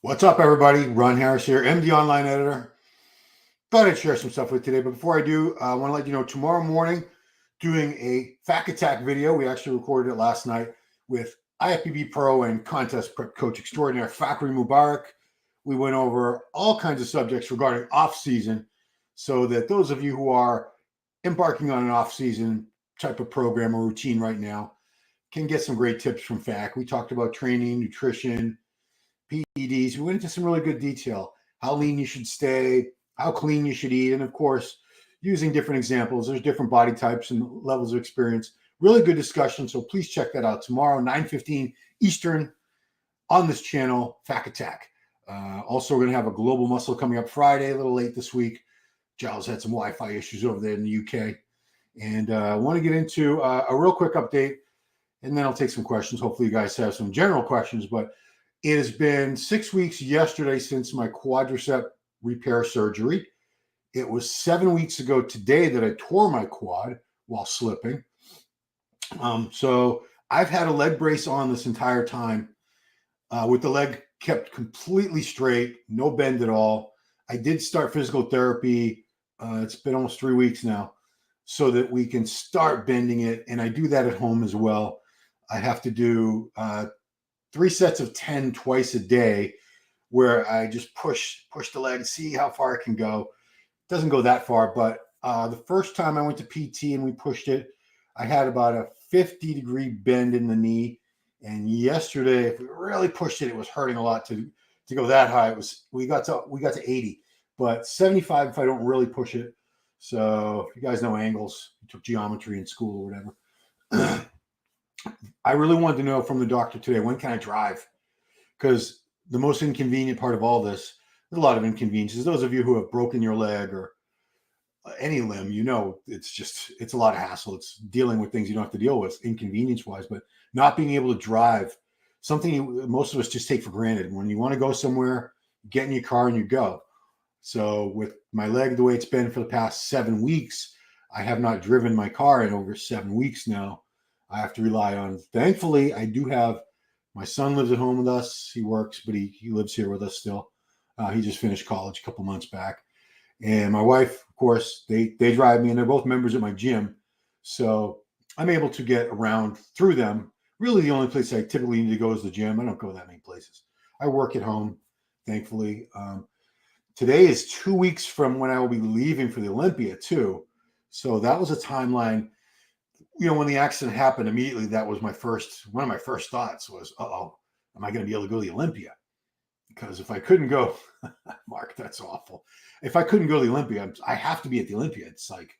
What's up, everybody? Ron Harris here, MD Online Editor. Thought I'd share some stuff with today, but before I do, I want to let you know tomorrow morning, doing a FAC Attack video. We actually recorded it last night with IFBB Pro and contest prep coach extraordinaire Fakhri Mubarak. We went over all kinds of subjects regarding off-season, so that those of you who are embarking on an off-season type of program or routine right now can get some great tips from FAC. We talked about training, nutrition, PEDs. We went into some really good detail, how lean you should stay, how clean you should eat, and of course, using different examples. There's different body types and levels of experience. Really good discussion, so please check that out tomorrow, 9:15 Eastern on this channel, FAC Attack. Also, we're going to have a global muscle coming up Friday, a little late this week. Giles had some Wi-Fi issues over there in the UK. And I want to get into a real quick update, and then I'll take some questions. Hopefully you guys have some general questions, but it has been 6 weeks yesterday since my quadricep repair surgery. It was 7 weeks ago today that I tore my quad while slipping. So I've had a leg brace on this entire time with the leg kept completely straight, no bend at all. I did start physical therapy. It's been almost 3 weeks now, so that we can start bending it. And I do that at home as well. I have to do 3 sets of 10 twice a day, where I just push the leg, see how far it can go. It doesn't go that far, but the first time I went to PT and we pushed it, I had about a 50-degree bend in the knee. And yesterday, if we really pushed it, it was hurting a lot to go that high. We got to 80, but 75 if I don't really push it. So if you guys know angles, you took geometry in school or whatever. I really wanted to know from the doctor today, when can I drive? Because the most inconvenient part of all this, there's a lot of inconveniences. Those of you who have broken your leg or any limb, it's a lot of hassle. It's dealing with things you don't have to deal with inconvenience-wise, but not being able to drive, something most of us just take for granted. When you want to go somewhere, get in your car and you go. So with my leg the way it's been for the past 7 weeks, I have not driven my car in over 7 weeks now. I have to rely on, thankfully, I do have, my son lives at home with us. He works, but he lives here with us still. He just finished college a couple months back. And my wife, of course, they drive me, and they're both members at my gym. So I'm able to get around through them. Really, the only place I typically need to go is the gym. I don't go that many places. I work at home, thankfully. Today is 2 weeks from when I will be leaving for the Olympia, too. So that was a timeline. When the accident happened, immediately that was one of my first thoughts was, am I going to be able to go to the Olympia? Because if I couldn't go, Mark, that's awful. If I couldn't go to the Olympia, I have to be at the Olympia. It's like,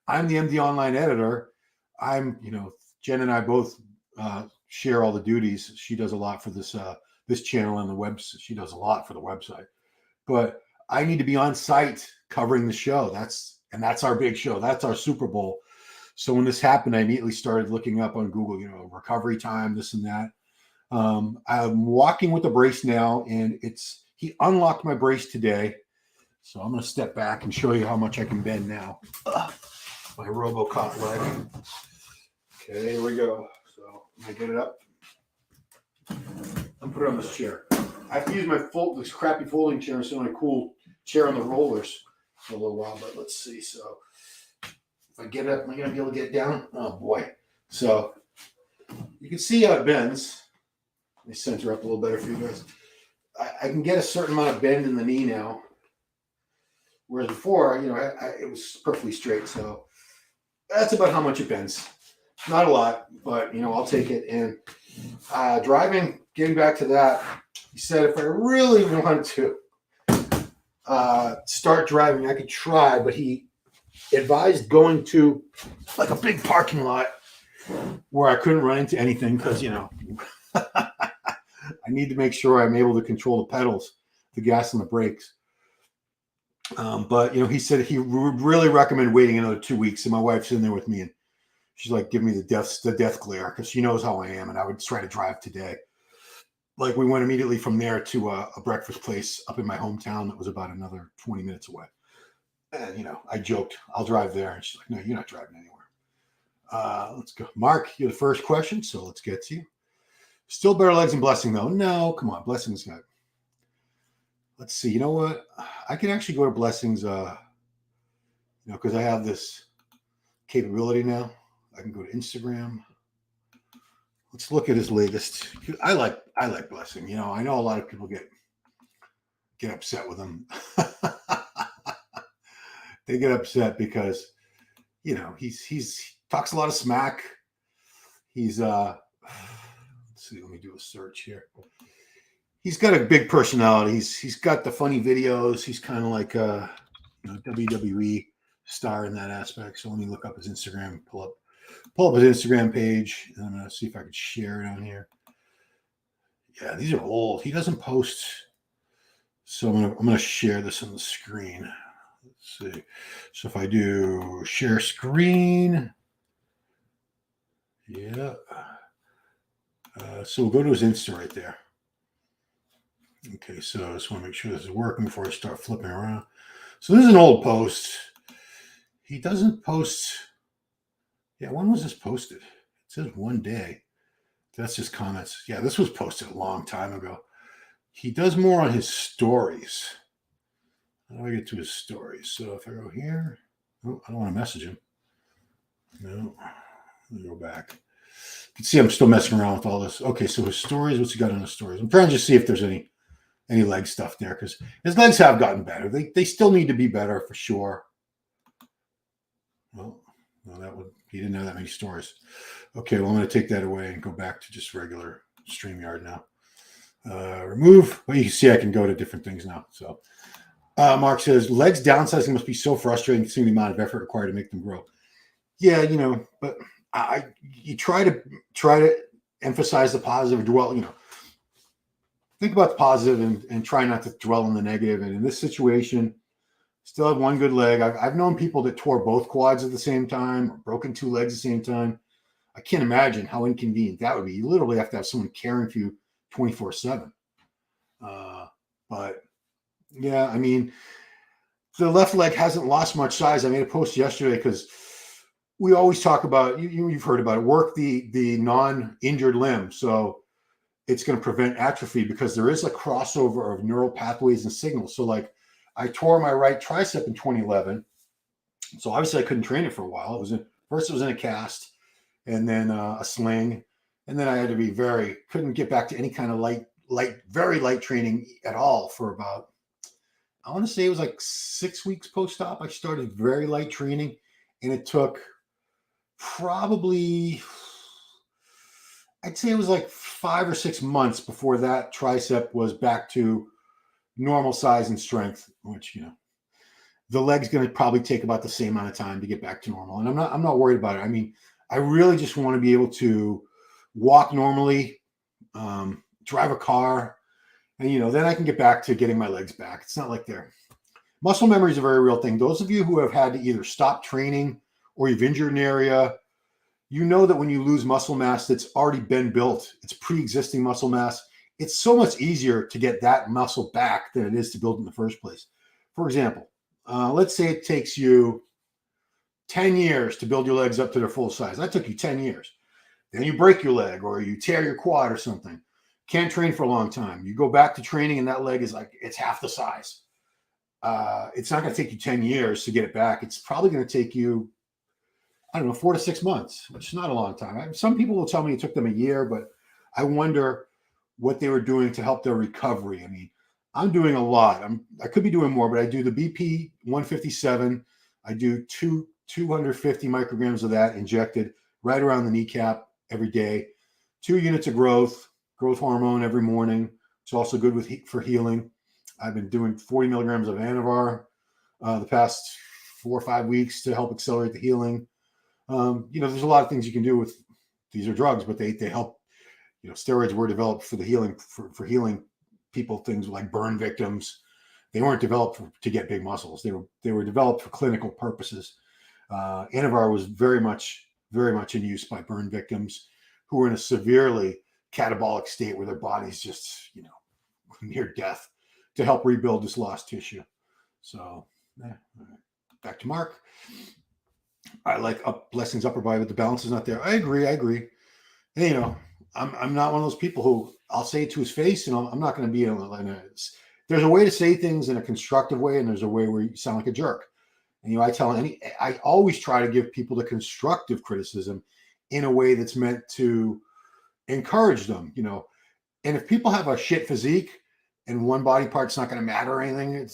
I'm the MD Online Editor. Jen and I both share all the duties. She does a lot for this channel and the web. She does a lot for the website, but I need to be on site covering the show. That's our big show. That's our Super Bowl. So when this happened, I immediately started looking up on Google, recovery time, this and that. I'm walking with a brace now, and he unlocked my brace today. So I'm going to step back and show you how much I can bend now. My RoboCop leg. Okay, here we go. So I'm going to get it up. I'm put it on this chair. I have to use this crappy folding chair instead of my cool chair on the rollers for a little while, but let's see. So if I get up, am I going to be able to get down? Oh, boy. So you can see how it bends. Let me center up a little better for you guys. I can get a certain amount of bend in the knee now. Whereas before, it was perfectly straight. So that's about how much it bends. Not a lot, but, I'll take it. And driving, getting back to that, he said if I really wanted to start driving, I could try, but he advised going to like a big parking lot where I couldn't run into anything because, I need to make sure I'm able to control the pedals, the gas and the brakes. But he said he would really recommend waiting another 2 weeks. And my wife's in there with me, and she's like, give me the death glare, because she knows how I am, and I would try to drive today. Like, we went immediately from there to a breakfast place up in my hometown that was about another 20 minutes away. And I joked, I'll drive there, and she's like, no, you're not driving anywhere. Let's go, Mark. You're the first question, so let's get to you. Still better legs and Blessing, though. No, come on. Blessing's got let's see. You know what? I can actually go to blessings, because I have this capability now. I can go to Instagram. Let's look at his latest. I like blessing. I know a lot of people get upset with him. They get upset because he's talks a lot of smack. He's let's see, let me do a search here. He's got a big personality. He's got the funny videos. He's kind of like a WWE star in that aspect. So let me look up his Instagram, pull up his Instagram page, and I'm gonna see if I can share it on here. Yeah, these are old. He doesn't post, so I'm gonna share this on the screen. Let's see. So if I do share screen, yeah. So we'll go to his Insta right there. Okay, so I just want to make sure this is working before I start flipping around. So this is an old post. He doesn't post. Yeah, when was this posted? It says one day. That's just comments. Yeah, this was posted a long time ago. He does more on his stories. How do I get to his stories? So if I go here, oh, I don't want to message him. No, let me go back. You can see I'm still messing around with all this. Okay, so his stories, what's he got on his stories? I'm trying to just see if there's any leg stuff there, because his legs have gotten better. They still need to be better for sure. Well, he didn't have that many stories. Okay, well, I'm going to take that away and go back to just regular StreamYard now. Remove. Well, you can see I can go to different things now. So Mark says, legs downsizing must be so frustrating considering the amount of effort required to make them grow. Yeah, but you try to emphasize the positive, dwell, think about the positive and try not to dwell on the negative. And in this situation, still have one good leg. I've known people that tore both quads at the same time, or broken two legs at the same time. I can't imagine how inconvenient that would be. You literally have to have someone caring for you 24/7. But yeah, I mean, the left leg hasn't lost much size. I made a post yesterday because we always talk about, you've heard about it, work the non-injured limb. So it's going to prevent atrophy because there is a crossover of neural pathways and signals. So like I tore my right tricep in 2011. So obviously I couldn't train it for a while. It was in a cast and then a sling. And then I had to be couldn't get back to any kind of very light training at all for about, I want to say it was like 6 weeks post-op. I started very light training and it took probably, I'd say it was like 5 or 6 months before that tricep was back to normal size and strength, which, the leg's going to probably take about the same amount of time to get back to normal. And I'm not worried about it. I mean, I really just want to be able to walk normally, drive a car, and, then I can get back to getting my legs back. It's not like muscle memory is a very real thing. Those of you who have had to either stop training or you've injured an area, you know that when you lose muscle mass that's already been built, it's pre-existing muscle mass, it's so much easier to get that muscle back than it is to build in the first place. For example, let's say it takes you 10 years to build your legs up to their full size. That took you 10 years. Then you break your leg or you tear your quad or something. Can't train for a long time. You go back to training and that leg is it's half the size. It's not going to take you 10 years to get it back. It's probably going to take you, I don't know, 4 to 6 months, which is not a long time. Some people will tell me it took them a year, but I wonder what they were doing to help their recovery. I mean, I'm doing a lot. I could be doing more, but I do the BP 157. I do 250 micrograms of that injected right around the kneecap every day. 2 units of growth hormone every morning. It's also good for healing. I've been doing 40 milligrams of Anavar the past 4 or 5 weeks to help accelerate the healing. There's a lot of things you can do with these are drugs, but they help. Steroids were developed for the healing for healing people, things like burn victims. They weren't developed to get big muscles. They were developed for clinical purposes. Anavar was very much in use by burn victims who were in a severely catabolic state where their body's just near death, to help rebuild this lost tissue. So back to Mark. I like blessings upper body, but the balance is not there. I agree. And, I'm not one of those people who I'll say it to his face, and I'm not going to be in a there's a way to say things in a constructive way, and there's a way where you sound like a jerk. And I always try to give people the constructive criticism in a way that's meant to encourage them, And if people have a shit physique and one body part's not going to matter or anything,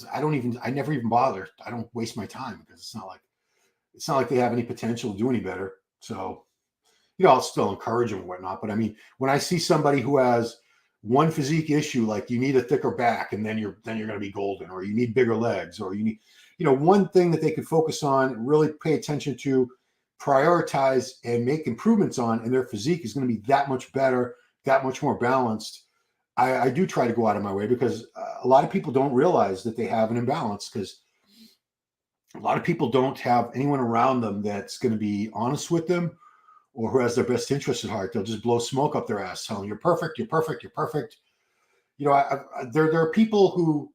I never even bother. I don't waste my time because it's not like they have any potential to do any better. So, I'll still encourage them and whatnot. But I mean, when I see somebody who has one physique issue, like you need a thicker back and then you're going to be golden, or you need bigger legs, or you need, one thing that they could focus on, really pay attention to, prioritize and make improvements on, and their physique is going to be that much better, that much more balanced. I do try to go out of my way, because a lot of people don't realize that they have an imbalance, because a lot of people don't have anyone around them that's going to be honest with them, or who has their best interest at heart. They'll just blow smoke up their ass, telling you're perfect, you're perfect, you're perfect. There are people who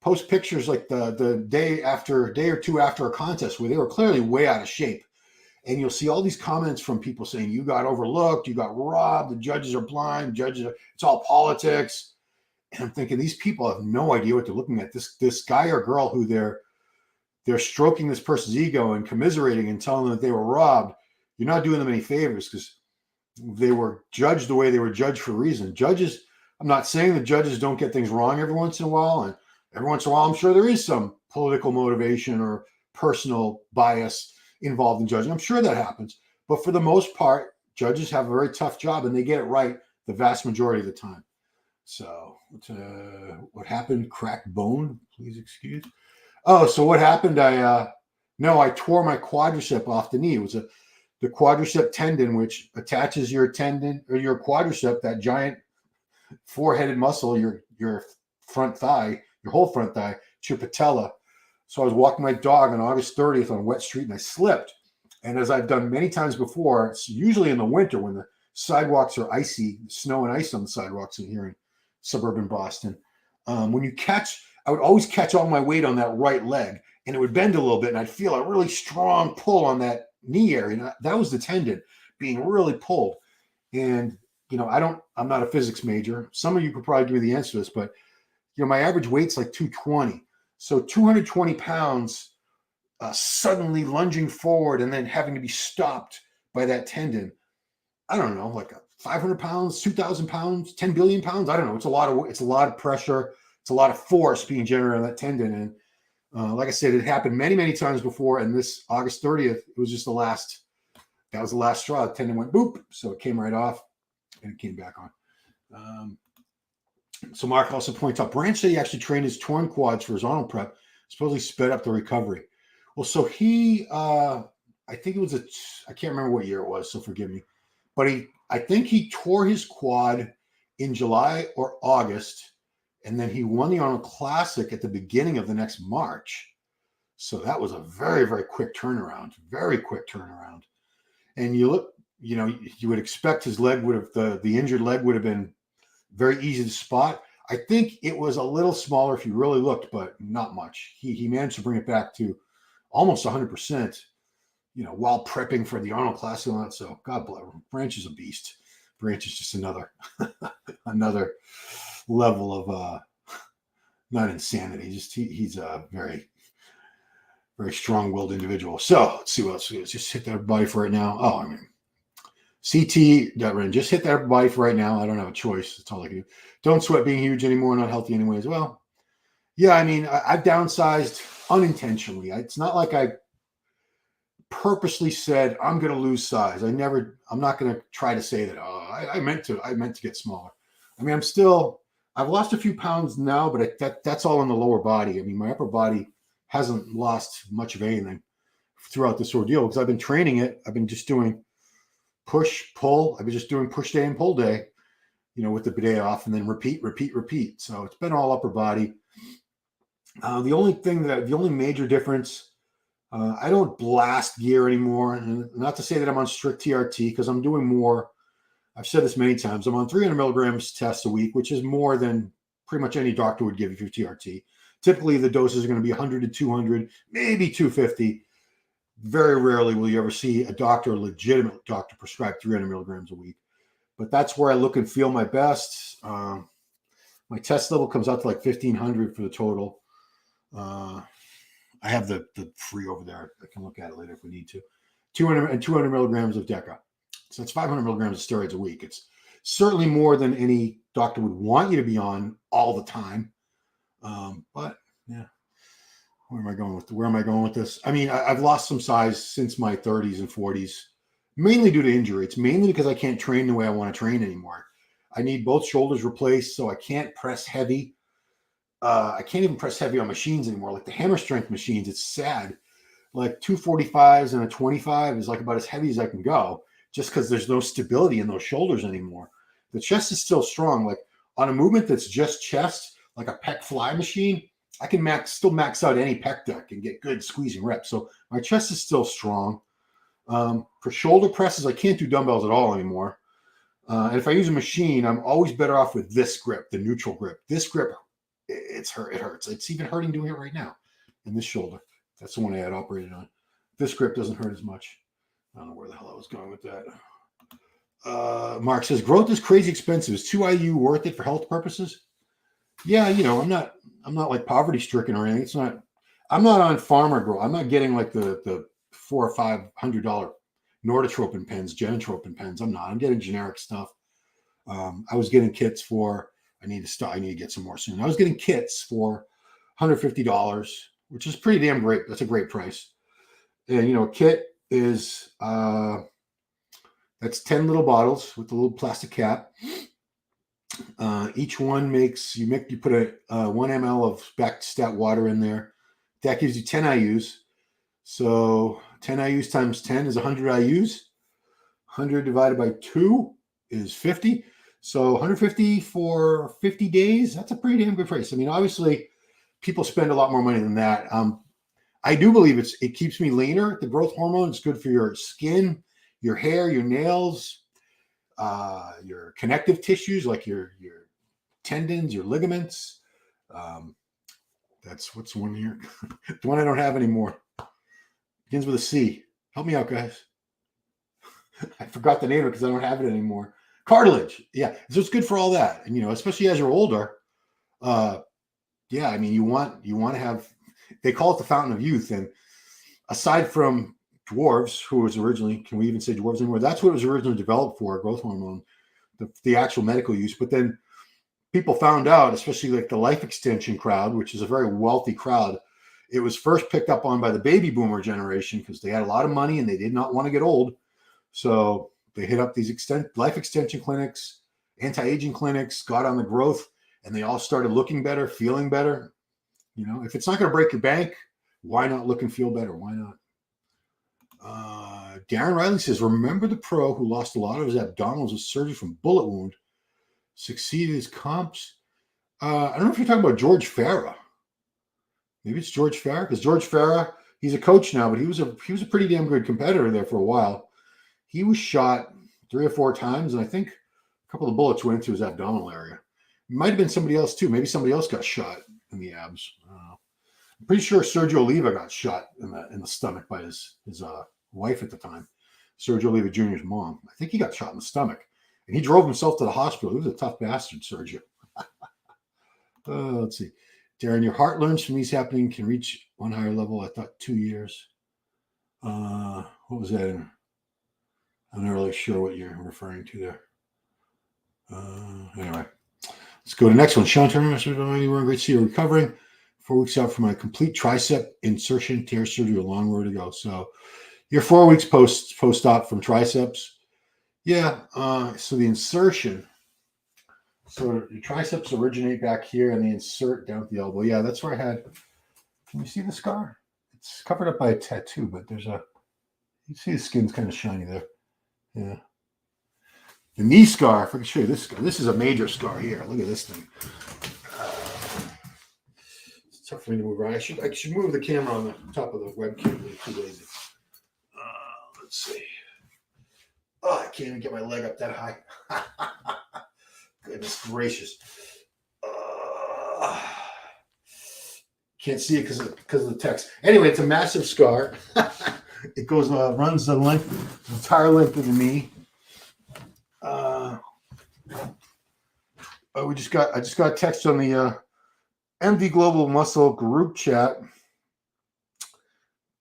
post pictures like the day or two after a contest where they were clearly way out of shape. And you'll see all these comments from people saying, you got overlooked, you got robbed, the judges are blind, it's all politics. And I'm thinking, these people have no idea what they're looking at. This guy or girl who they're stroking this person's ego and commiserating and telling them that they were robbed, you're not doing them any favors, because they were judged the way they were judged for a reason. Judges, I'm not saying that judges don't get things wrong every once in a while. And every once in a while, I'm sure there is some political motivation or personal bias involved in judging. I'm sure that happens. But for the most part, judges have a very tough job, and they get it right the vast majority of the time. So what happened? Cracked bone? Please excuse. Oh, so what happened? I tore my quadricep off the knee. It was the quadricep tendon, which attaches your tendon or your quadricep, that giant four-headed muscle, your front thigh, your whole front thigh, to your patella. So I was walking my dog on August 30th on a wet street, and I slipped. And as I've done many times before, it's usually in the winter when the sidewalks are icy, snow and ice on the sidewalks in here in suburban Boston. When you catch, I would always catch all my weight on that right leg, and it would bend a little bit, and I'd feel a really strong pull on that knee area. And that was the tendon being really pulled. And, I'm not a physics major. Some of you could probably give me the answer to this, but, my average weight's like 220. So 220 pounds suddenly lunging forward and then having to be stopped by that tendon. I don't know, like 500 pounds, 2,000 pounds, 10 billion pounds. I don't know. It's a lot of pressure. It's a lot of force being generated on that tendon. And like I said, it happened many, many times before. And this August 30th, it was just that was the last straw. The tendon went boop. So it came right off and it came back on. So Mark also points out, Branch said he actually trained his torn quads for his Arnold prep, supposedly sped up the recovery. Well, so he, I think it was I can't remember what year it was, so forgive me. But I think he tore his quad in July or August, and then he won the Arnold Classic at the beginning of the next March. So that was a very, very quick turnaround, And you look, you would expect his leg the injured leg would have been very easy to spot. I think it was a little smaller if you really looked, but not much. He managed to bring it back to almost 100%, while prepping for the Arnold Classic. So God bless him. Branch is a beast. Branch is just another level of not insanity. He's a very, very strong-willed individual. So let's see what else. Just hit that body for right now. Oh, I mean, CT got rid. Just hit that upper body for right now. I don't have a choice. That's all I can do. Don't sweat being huge anymore. Not healthy anyways. Well, yeah, I mean, I've downsized unintentionally. It's not like I purposely said I'm going to lose size. I'm not going to try to say that. Oh, I meant to get smaller. I mean, I've lost a few pounds now, but that's all in the lower body. I mean, my upper body hasn't lost much of anything throughout this ordeal because I've been training it. I've been just doing push, pull. I've been just doing push day and pull day, with the day off, and then repeat. So it's been all upper body. The only major difference, I don't blast gear anymore. And not to say that I'm on strict TRT, because I'm doing more. I've said this many times. I'm on 300 milligrams tests a week, which is more than pretty much any doctor would give you for TRT. Typically, the doses are going to be 100 to 200, maybe 250. Very rarely will you ever see a legitimate doctor, prescribe 300 milligrams a week. But that's where I look and feel my best. My My test level comes out to like 1,500 for the total. I have the free over there. I can look at it later if we need to. 200 milligrams of Deca. So that's 500 milligrams of steroids a week. It's certainly more than any doctor would want you to be on all the time. But yeah, where am I going with this? I mean, I've lost some size since my 30s and 40s, mainly due to injury. It's mainly because I can't train the way I want to train anymore. I need both shoulders replaced, so I can't press heavy. I can't even press heavy on machines anymore. Like the hammer strength machines, it's sad. Like 245s and a 25 is like about as heavy as I can go, just because there's no stability in those shoulders anymore. The chest is still strong. Like on a movement that's just chest, like a pec fly machine, I can still max out any pec deck and get good squeezing reps. So my chest is still strong. For shoulder presses, I can't do dumbbells at all anymore. And if I use a machine, I'm always better off with this grip, the neutral grip. This grip, it hurts. It's even hurting doing it right now in this shoulder. That's the one I had operated on. This grip doesn't hurt as much. I don't know where the hell I was going with that. Mark says, growth is crazy expensive. Is 2 IU worth it for health purposes? Yeah, I'm not like poverty stricken or anything. I'm not on farmer growth. I'm not getting like the $400 or $500 Norditropin pens, Genotropin pens. I'm getting generic stuff. I was getting kits for, I need to get some more soon. I was getting kits for $150, which is pretty damn great. That's a great price. And, a kit is, that's 10 little bottles with a little plastic cap. Each one you put a 1 ml of Bactistat water in there. That gives you 10 IUs. So 10 IUs times 10 is 100 IUs. 100 divided by 2 is 50. So 150 for 50 days. That's a pretty damn good price. I mean, obviously, people spend a lot more money than that. I do believe it keeps me leaner. The growth hormone is good for your skin, your hair, your nails, your connective tissues like your tendons, your ligaments. What's the one here? The one I don't have anymore. Begins with a C. Help me out, guys. I forgot the name of it because I don't have it anymore. Cartilage. Yeah. So it's good for all that. And, especially as you're older, yeah, I mean, you want to have, they call it the fountain of youth. And aside from dwarves, who was originally, can we even say dwarves anymore? That's what it was originally developed for, growth hormone, the actual medical use. But then people found out, especially like the life extension crowd, which is a very wealthy crowd, it was first picked up on by the baby boomer generation because they had a lot of money and they did not want to get old. So they hit up these life extension clinics, anti-aging clinics, got on the growth, and they all started looking better, feeling better. If it's not going to break your bank, why not look and feel better? Why not? Darren Riley says, remember the pro who lost a lot of his abdominals with surgery from bullet wound, succeeded his comps? I don't know if you're talking about George Farah. Maybe it's George Farah, because George Farah, he's a coach now, but he was a pretty damn good competitor there for a while. He was shot 3 or 4 times, and I think a couple of bullets went into his abdominal area. It might have been somebody else too. Maybe somebody else got shot in the abs. I don't know. I'm pretty sure Sergio Oliva got shot in the stomach by his wife at the time, Sergio Oliva Jr.'s mom. I think he got shot in the stomach, and he drove himself to the hospital. He was a tough bastard, Sergio. Let's see. Darren, your heart learns from these happening can reach one higher level. I thought 2 years. What was that in? I'm not really sure what you're referring to there. Anyway, let's go to the next one. Sean Turner, we're great to see you recovering. 4 weeks out from my complete tricep insertion tear surgery, a long road to go. So you're 4 weeks post-op from triceps. Yeah, so the insertion, so your triceps originate back here and they insert down at the elbow. Yeah, that's where I had, can you see the scar? It's covered up by a tattoo, but you see the skin's kind of shiny there. Yeah. The knee scar, if I can show you this scar. This is a major scar here. Look at this thing. It's tough for me to move around. I should move the camera on the top of the webcam. I'm too lazy. Let's see. Oh, I can't even get my leg up that high. Goodness gracious. Can't see it because of the text. Anyway, it's a massive scar. It goes runs the entire length of the knee. I just got a text on the MD Global Muscle group chat.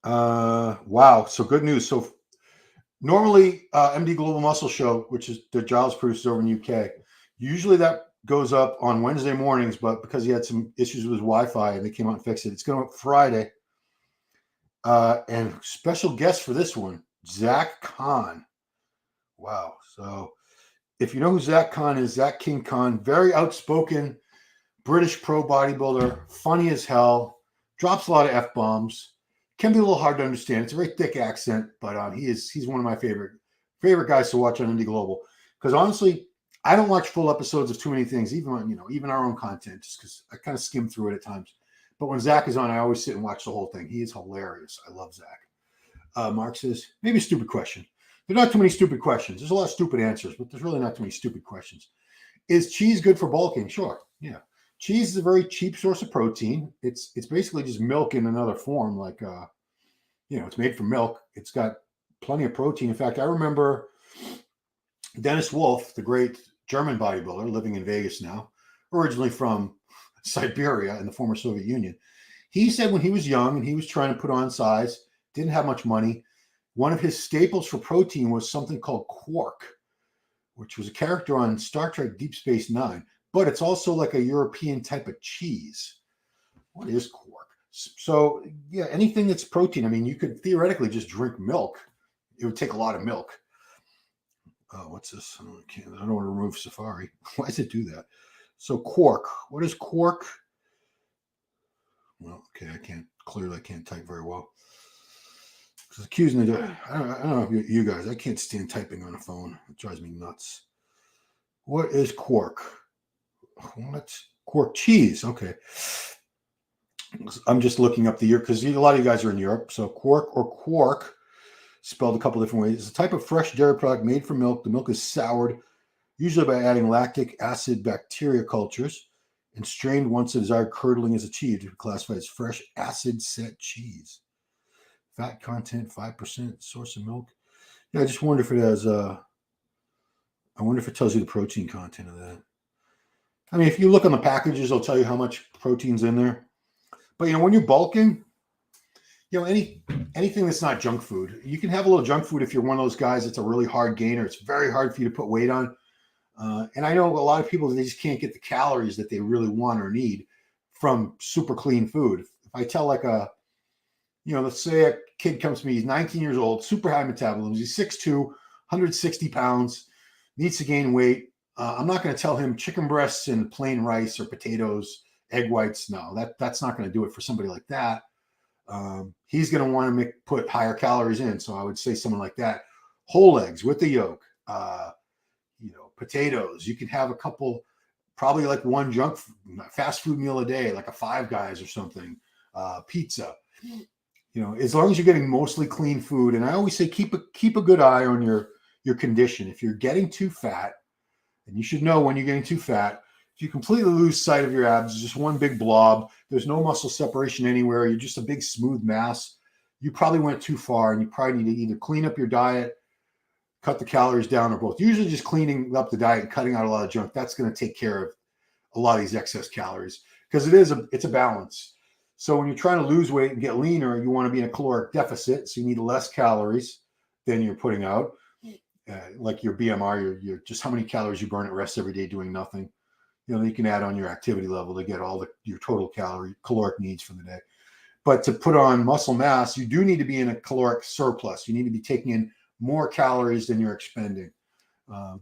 Wow. So good news. So normally MD Global Muscle Show, which is the Giles produces over in the UK, usually that goes up on Wednesday mornings, but because he had some issues with his Wi-Fi and they came out and fixed it, it's going up Friday. And special guest for this one, Zach Khan. Wow. So if you know who Zach Khan is, Zach King Khan, very outspoken British pro bodybuilder, funny as hell, drops a lot of F-bombs, can be a little hard to understand. It's a very thick accent, but he's one of my favorite guys to watch on Indie Global. Because honestly, I don't watch full episodes of too many things, even our own content, just because I kind of skim through it at times. But when Zach is on, I always sit and watch the whole thing. He is hilarious. I love Zach. Mark says, maybe a stupid question. There are not too many stupid questions. There's a lot of stupid answers, but there's really not too many stupid questions. Is cheese good for bulking? Sure. Yeah. Cheese is a very cheap source of protein. It's basically just milk in another form. Like, it's made from milk. It's got plenty of protein. In fact, I remember Dennis Wolf, the great German bodybuilder living in Vegas now, originally from Siberia in the former Soviet Union. He said when he was young and he was trying to put on size, didn't have much money, one of his staples for protein was something called quark, which was a character on Star Trek Deep Space Nine, but it's also like a European type of cheese. What is quark? So, yeah, anything that's protein. I mean, you could theoretically just drink milk. It would take a lot of milk. Oh, what's this? I don't want to remove Safari. Why does it do that? So quark. What is quark? Well, okay, I can't type very well. Because accusing the I don't know if you guys, I can't stand typing on a phone. It drives me nuts. What is quark? What's quark? Cheese. Okay. I'm just looking up the year because a lot of you guys are in Europe. So quark or quark, spelled a couple different ways, is a type of fresh dairy product made from milk. The milk is soured, usually by adding lactic acid bacteria cultures, and strained once the desired curdling is achieved. It's classified as fresh acid set cheese. Fat content 5%. Source of milk. Yeah, I just wonder if it has. I wonder if it tells you the protein content of that. I mean, if you look on the packages, it'll tell you how much protein's in there. But when you're bulking, anything that's not junk food, you can have a little junk food if you're one of those guys that's a really hard gainer. It's very hard for you to put weight on. And I know a lot of people, they just can't get the calories that they really want or need from super clean food. If I tell let's say a kid comes to me, he's 19 years old, super high metabolism, he's 6'2", 160 pounds, needs to gain weight. I'm not going to tell him chicken breasts and plain rice or potatoes, egg whites. No, that's not going to do it for somebody like that. He's going to want to put higher calories in. So I would say someone like that, whole eggs with the yolk, potatoes. You can have a couple, probably like one fast food meal a day, like a Five Guys or something, pizza. As long as you're getting mostly clean food. And I always say keep a good eye on your condition. If you're getting too fat, and you should know when you're getting too fat, if you completely lose sight of your abs, just one big blob, there's no muscle separation anywhere, you're just a big smooth mass, you probably went too far, and you probably need to either clean up your diet, cut the calories down, or both. Usually just cleaning up the diet and cutting out a lot of junk, that's going to take care of a lot of these excess calories, because it's a balance. So when you're trying to lose weight and get leaner, you want to be in a caloric deficit, so you need less calories than you're putting out. Like your BMR, your just how many calories you burn at rest every day doing nothing. You can add on your activity level to get all your total caloric needs for the day. But to put on muscle mass, you do need to be in a caloric surplus. You need to be taking in more calories than you're expending.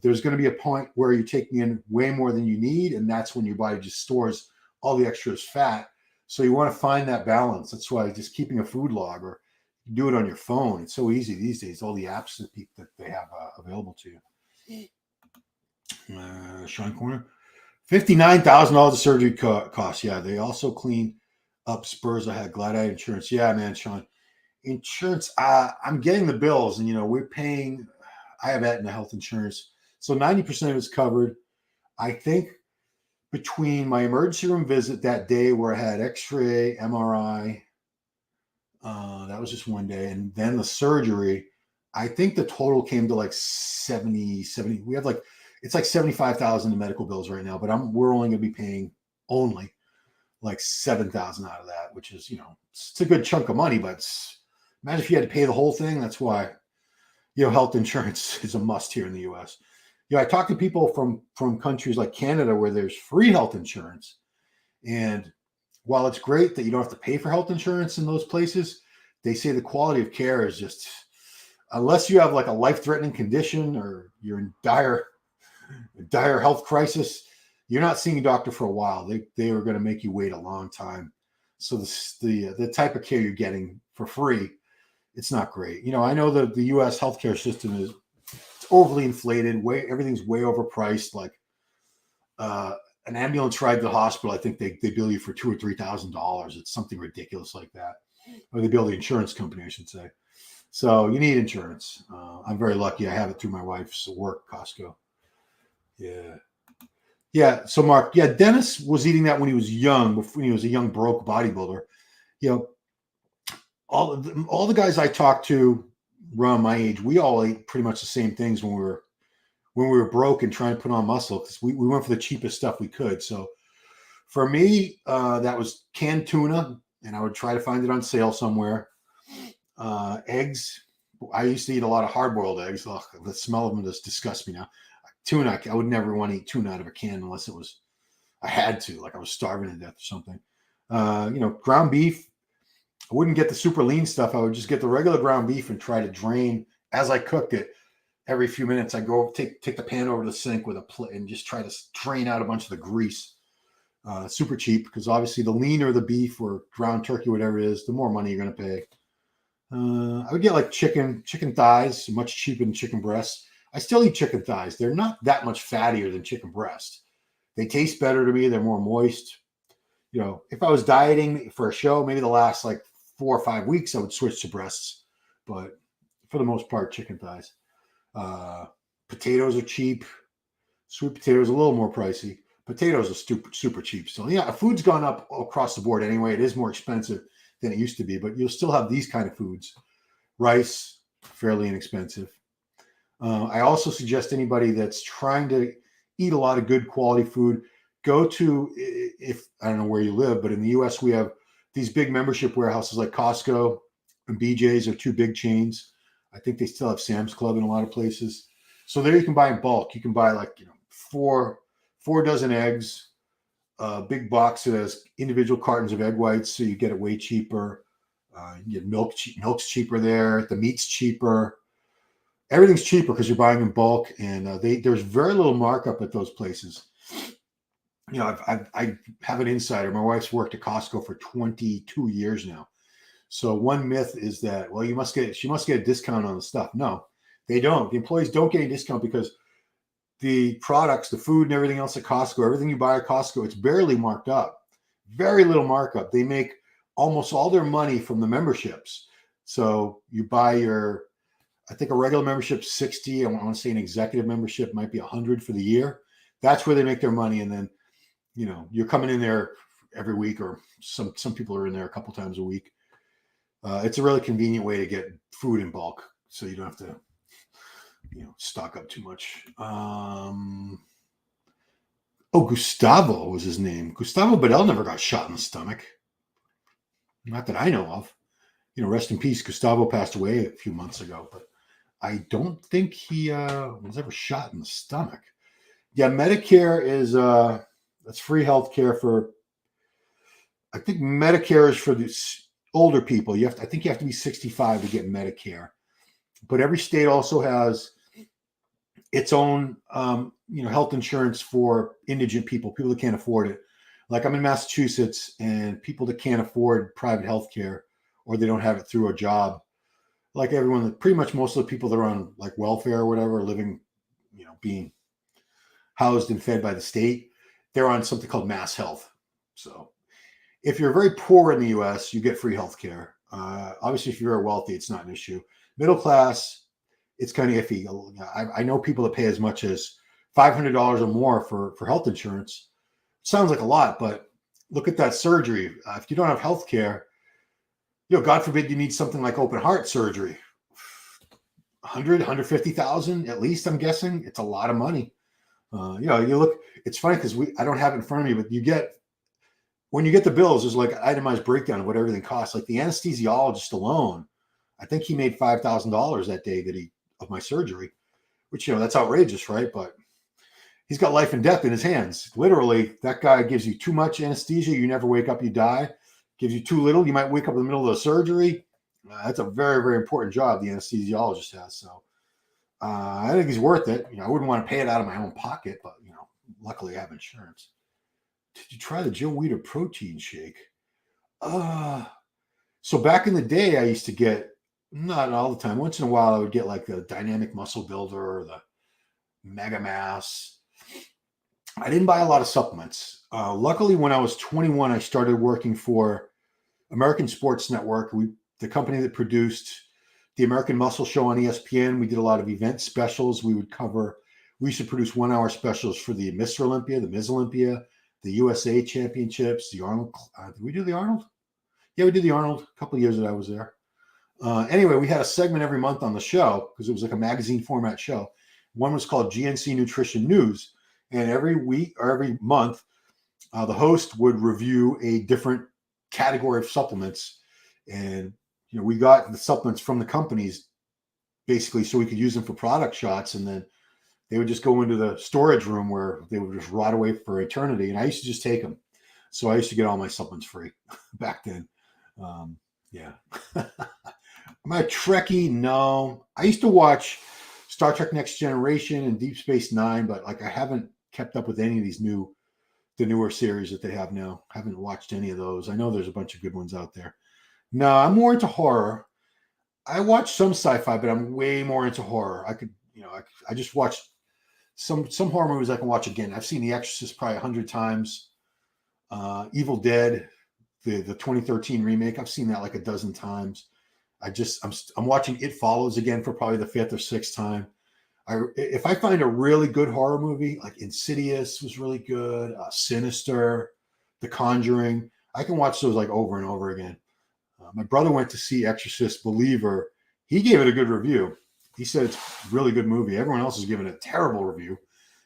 There's going to be a point where you're taking in way more than you need, and that's when your body just stores all the extra as fat. So you want to find that balance. That's why just keeping a food log, or you do it on your phone. It's so easy these days. All the apps that they have available to you. Sean Corner, $59,000 of surgery costs. Yeah, they also clean up spurs. I had Glad I had insurance. Yeah, man, Sean, insurance. I'm getting the bills, and we're paying. I have Aetna health insurance, so 90% of it's covered. I think between my emergency room visit that day where I had X-ray, MRI. That was just one day. And then the surgery, I think the total came to like 70. We have like It's like 75,000 in medical bills right now, but we're only going to be paying only like 7,000 out of that, which is, it's a good chunk of money, but imagine if you had to pay the whole thing. That's why, health insurance is a must here in the US. I talk to people from countries like Canada where there's free health insurance. And while it's great that you don't have to pay for health insurance in those places, they say the quality of care is just, unless you have like a life-threatening condition or you're in dire health crisis, you're not seeing a doctor for a while. They are going to make you wait a long time. So the type of care you're getting for free, it's not great. I know that the U.S. healthcare system is overly inflated. Everything's way overpriced. Like an ambulance ride to the hospital, I think they bill you for $2,000 or $3,000. It's something ridiculous like that. Or they bill the insurance company, I should say. So you need insurance. I'm very lucky. I have it through my wife's work, Costco. Yeah. Yeah. So Mark, Dennis was eating that when he was young, when he was a young broke bodybuilder. All the guys I talked to around my age, we all ate pretty much the same things when we were broke and trying to put on muscle, because we went for the cheapest stuff we could. So for me, that was canned tuna, and I would try to find it on sale somewhere. Eggs. I used to eat a lot of hard-boiled eggs. Ugh, the smell of them just disgusts me now. Tuna, I would never want to eat tuna out of a can unless I had to, like I was starving to death or something. Ground beef. I wouldn't get the super lean stuff. I would just get the regular ground beef and try to drain as I cooked it. Every few minutes, I go take the pan over to the sink with a plate and just try to drain out a bunch of the grease. Super cheap, because obviously the leaner the beef or ground turkey, whatever it is, the more money you're going to pay. I would get like chicken thighs, much cheaper than chicken breasts. I still eat chicken thighs. They're not that much fattier than chicken breast. They taste better to me. They're more moist. If I was dieting for a show, maybe the last like 4 or 5 weeks, I would switch to breasts. But for the most part, chicken thighs. Potatoes are cheap. Sweet potatoes a little more pricey. Potatoes are super cheap. So food's gone up across the board anyway. It is more expensive than it used to be, but you'll still have these kind of foods. Rice, fairly inexpensive. I also suggest anybody that's trying to eat a lot of good quality food, go to, if I don't know where you live, but in the US we have these big membership warehouses like Costco and BJ's are two big chains. I think they still have Sam's Club in a lot of places. So there you can buy in bulk. You can buy like, 4 dozen eggs, a big box that has individual cartons of egg whites, so you get it way cheaper. You get milk's cheaper there. The meat's cheaper. Everything's cheaper because you're buying in bulk, and there's very little markup at those places. I have an insider. My wife's worked at Costco for 22 years now. So one myth is that, well, she must get a discount on the stuff. No, they don't. The employees don't get a discount because the products, the food and everything else at Costco, everything you buy at Costco, it's barely marked up. Very little markup. They make almost all their money from the memberships. So you buy I think a regular membership 60. I want to say an executive membership might be 100 for the year. That's where they make their money. And then, you're coming in there every week, or some people are in there a couple times a week. It's a really convenient way to get food in bulk, so you don't have to, stock up too much. Gustavo was his name. Gustavo Badell never got shot in the stomach. Not that I know of. Rest in peace. Gustavo passed away a few months ago, but I don't think he was ever shot in the stomach. Yeah, Medicare is that's free health care for, I think Medicare is for the older people. I think you have to be 65 to get Medicare. But every state also has its own health insurance for indigent people that can't afford it. Like I'm in Massachusetts, and people that can't afford private health care, or they don't have it through a job, like everyone, pretty much most of the people that are on like welfare or whatever, living, being housed and fed by the state, they're on something called Mass Health. So if you're very poor in the US, you get free health care. Obviously, if you're very wealthy, it's not an issue. Middle class, it's kind of iffy. I know people that pay as much as $500 or more for health insurance. Sounds like a lot, but look at that surgery. If you don't have health care, God forbid you need something like open heart surgery, 150,000 at least, I'm guessing. It's a lot of money. You look. It's funny because I don't have it in front of me, but when you get the bills, there's like an itemized breakdown of what everything costs. Like the anesthesiologist alone, I think he made $5,000 that day of my surgery, which that's outrageous, right? But he's got life and death in his hands. Literally, that guy gives you too much anesthesia, you never wake up, you die. Gives you too little, you might wake up in the middle of the surgery. That's a very, very important job the anesthesiologist has. So I think he's worth it. I wouldn't want to pay it out of my own pocket, but luckily I have insurance. Did you try the Joe Weider protein shake? So back in the day, I used to get, not all the time, once in a while I would get like the Dynamic Muscle Builder or the Mega Mass. I didn't buy a lot of supplements. Luckily, when I was 21, I started working for American Sports Network, the company that produced the American Muscle Show on ESPN. We did a lot of event specials. We used to produce 1-hour specials for the Mr. Olympia, the Ms. Olympia, the USA Championships, the Arnold. Did we do the Arnold? Yeah, we did the Arnold a couple of years that I was there. Anyway, we had a segment every month on the show because it was like a magazine format show. One was called GNC Nutrition News. And every week or every month, the host would review a different category of supplements. And, we got the supplements from the companies basically so we could use them for product shots. And then they would just go into the storage room where they would just rot away for eternity. And I used to just take them. So I used to get all my supplements free back then. Yeah. Am I a Trekkie? No. I used to watch Star Trek Next Generation and Deep Space Nine, but I haven't kept up with any of the newer series that they have now. I haven't watched any of those. I know there's a bunch of good ones out there. No, I'm more into horror. I watch some sci-fi, but I'm way more into horror. I just watched some horror movies I can watch again. I've seen The Exorcist probably 100 times. Evil Dead, the 2013 remake, I've seen that like a dozen times. I'm watching It Follows again for probably the 5th or 6th time. If I find a really good horror movie, like Insidious was really good, Sinister, The Conjuring, I can watch those like over and over again. My brother went to see Exorcist Believer. He gave it a good review. He said it's a really good movie. Everyone else is giving it a terrible review.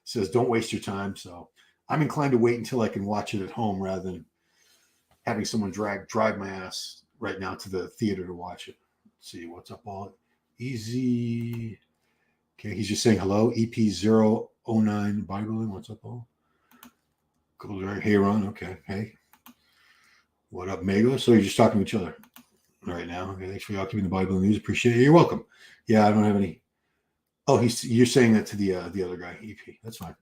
Says don't waste your time. So I'm inclined to wait until I can watch it at home rather than having someone drive my ass right now to the theater to watch it. Let's see what's up, all easy. Okay, he's just saying hello. EP009 Bible. What's up, all? Cool. Hey, Ron. Okay. Hey. What up, Mego? So you're just talking to each other right now. Okay, thanks for y'all keeping the Bible in the news. Appreciate it. You're welcome. Yeah, I don't have any. Oh, you're saying that to the other guy, EP. That's fine.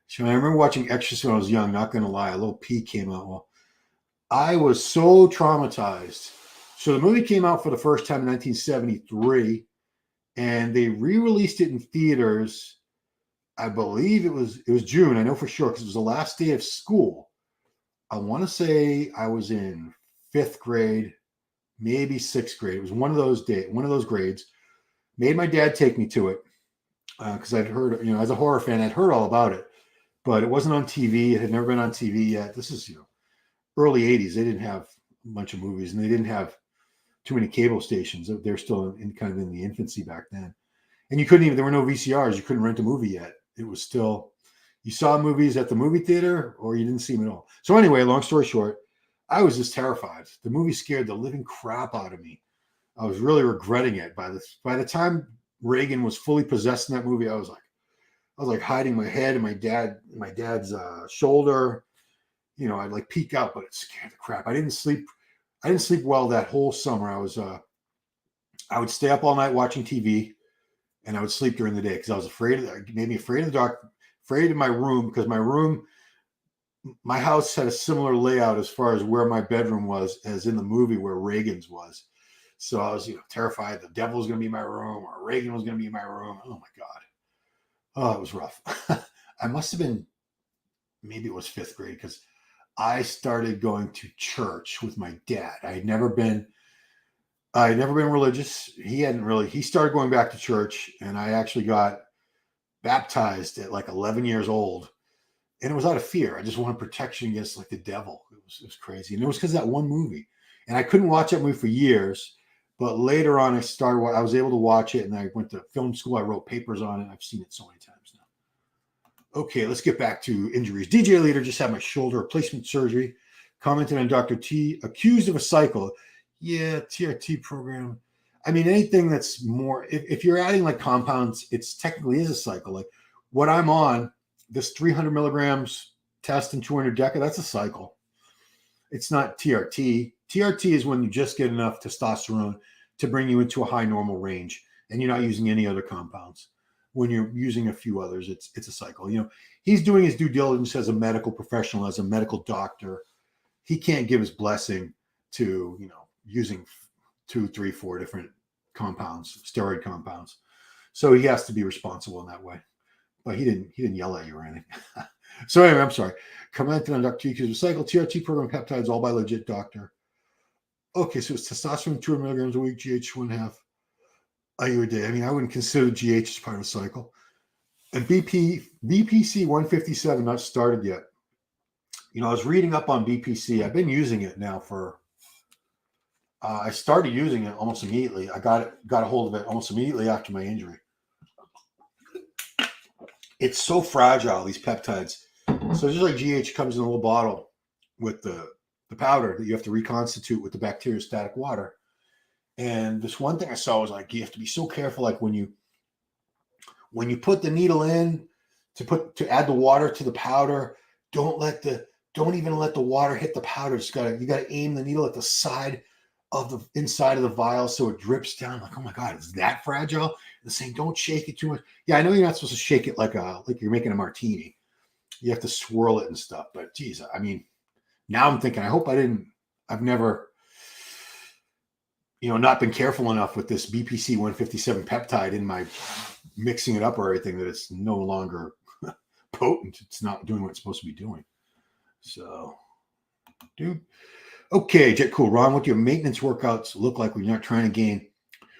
So I remember watching Exorcist when I was young. Not gonna lie, a little pee came out. Well, I was so traumatized. So the movie came out for the first time in 1973, and they re-released it in theaters. I believe it was June. I know for sure because it was the last day of school. I want to say I was in 5th grade, maybe 6th grade. It was one of those grades. Made my dad take me to it because I'd heard, as a horror fan, I'd heard all about it, but it wasn't on TV. It had never been on TV yet. This is, early 80s. They didn't have a bunch of movies and they didn't have too many cable stations. They're still in the infancy back then. And there were no VCRs. You couldn't rent a movie yet. It was still, you saw movies at the movie theater or you didn't see them at all. So anyway, long story short, I was just terrified. The movie scared the living crap out of me. I was really regretting it. By the time Reagan was fully possessed in that movie, I was like hiding my head in my dad's shoulder. I'd like peek out, but it scared the crap. I didn't sleep well that whole summer. I would stay up all night watching TV, and I would sleep during the day because I was afraid of that. It made me afraid of the dark, afraid of my room because my house had a similar layout as far as where my bedroom was as in the movie where Reagan's was. So I was, terrified the devil was going to be in my room or Reagan was going to be in my room. Oh my God. Oh, it was rough. I must have been, maybe it was 5th grade because I started going to church with my dad. I had never been religious. He started going back to church and I actually got baptized at like 11 years old. And it was out of fear. I just wanted protection against like the devil. It was crazy. And it was because of that one movie. And I couldn't watch that movie for years. But later on, I was able to watch it and I went to film school. I wrote papers on it. I've seen it so many times now. Okay, let's get back to injuries. DJ Leader just had my shoulder replacement surgery. Commented on Dr. T, accused of a cycle. Yeah, TRT program. I mean, anything that's more, if you're adding like compounds, it's technically is a cycle. Like what I'm on, this 300 milligrams test and 200 deca, that's a cycle. It's not TRT. TRT is when you just get enough testosterone to bring you into a high normal range and you're not using any other compounds. When you're using a few others, it's a cycle. You know, he's doing his due diligence as a medical professional, as a medical doctor. He can't give his blessing to, you know, using 2, 3, 4 different compounds, steroid compounds. So he has to be responsible in that way. But he didn't yell at you or anything. So anyway, I'm sorry. Commented on Dr. T because recycle TRT program peptides all by legit doctor. Okay, so it's testosterone 200 milligrams a week, GH 1/2 IU a day. I mean, I wouldn't consider GH as part of a cycle. And BPC 157 not started yet. You know, I was reading up on BPC. I've been using it now for. I started using it almost immediately. I got a hold of it almost immediately after my injury. It's so fragile, these peptides. So just like GH comes in a little bottle with the powder that you have to reconstitute with the bacteriostatic water. And this one thing I saw was like, you have to be so careful. Like when you put the needle in to add the water to the powder, don't even let the water hit the powder. You got to aim the needle at the side of the inside of the vial so it drips down. Like, oh my God, is that fragile? And saying, don't shake it too much. Yeah, I know you're not supposed to shake it like you're making a martini. You have to swirl it and stuff. But geez, I mean, now I'm thinking, I've never, you know, not been careful enough with this BPC 157 peptide in my mixing it up or everything that it's no longer potent. It's not doing what it's supposed to be doing. So, dude. Okay, Jet Cool. Ron, what do your maintenance workouts look like when you're not trying to gain?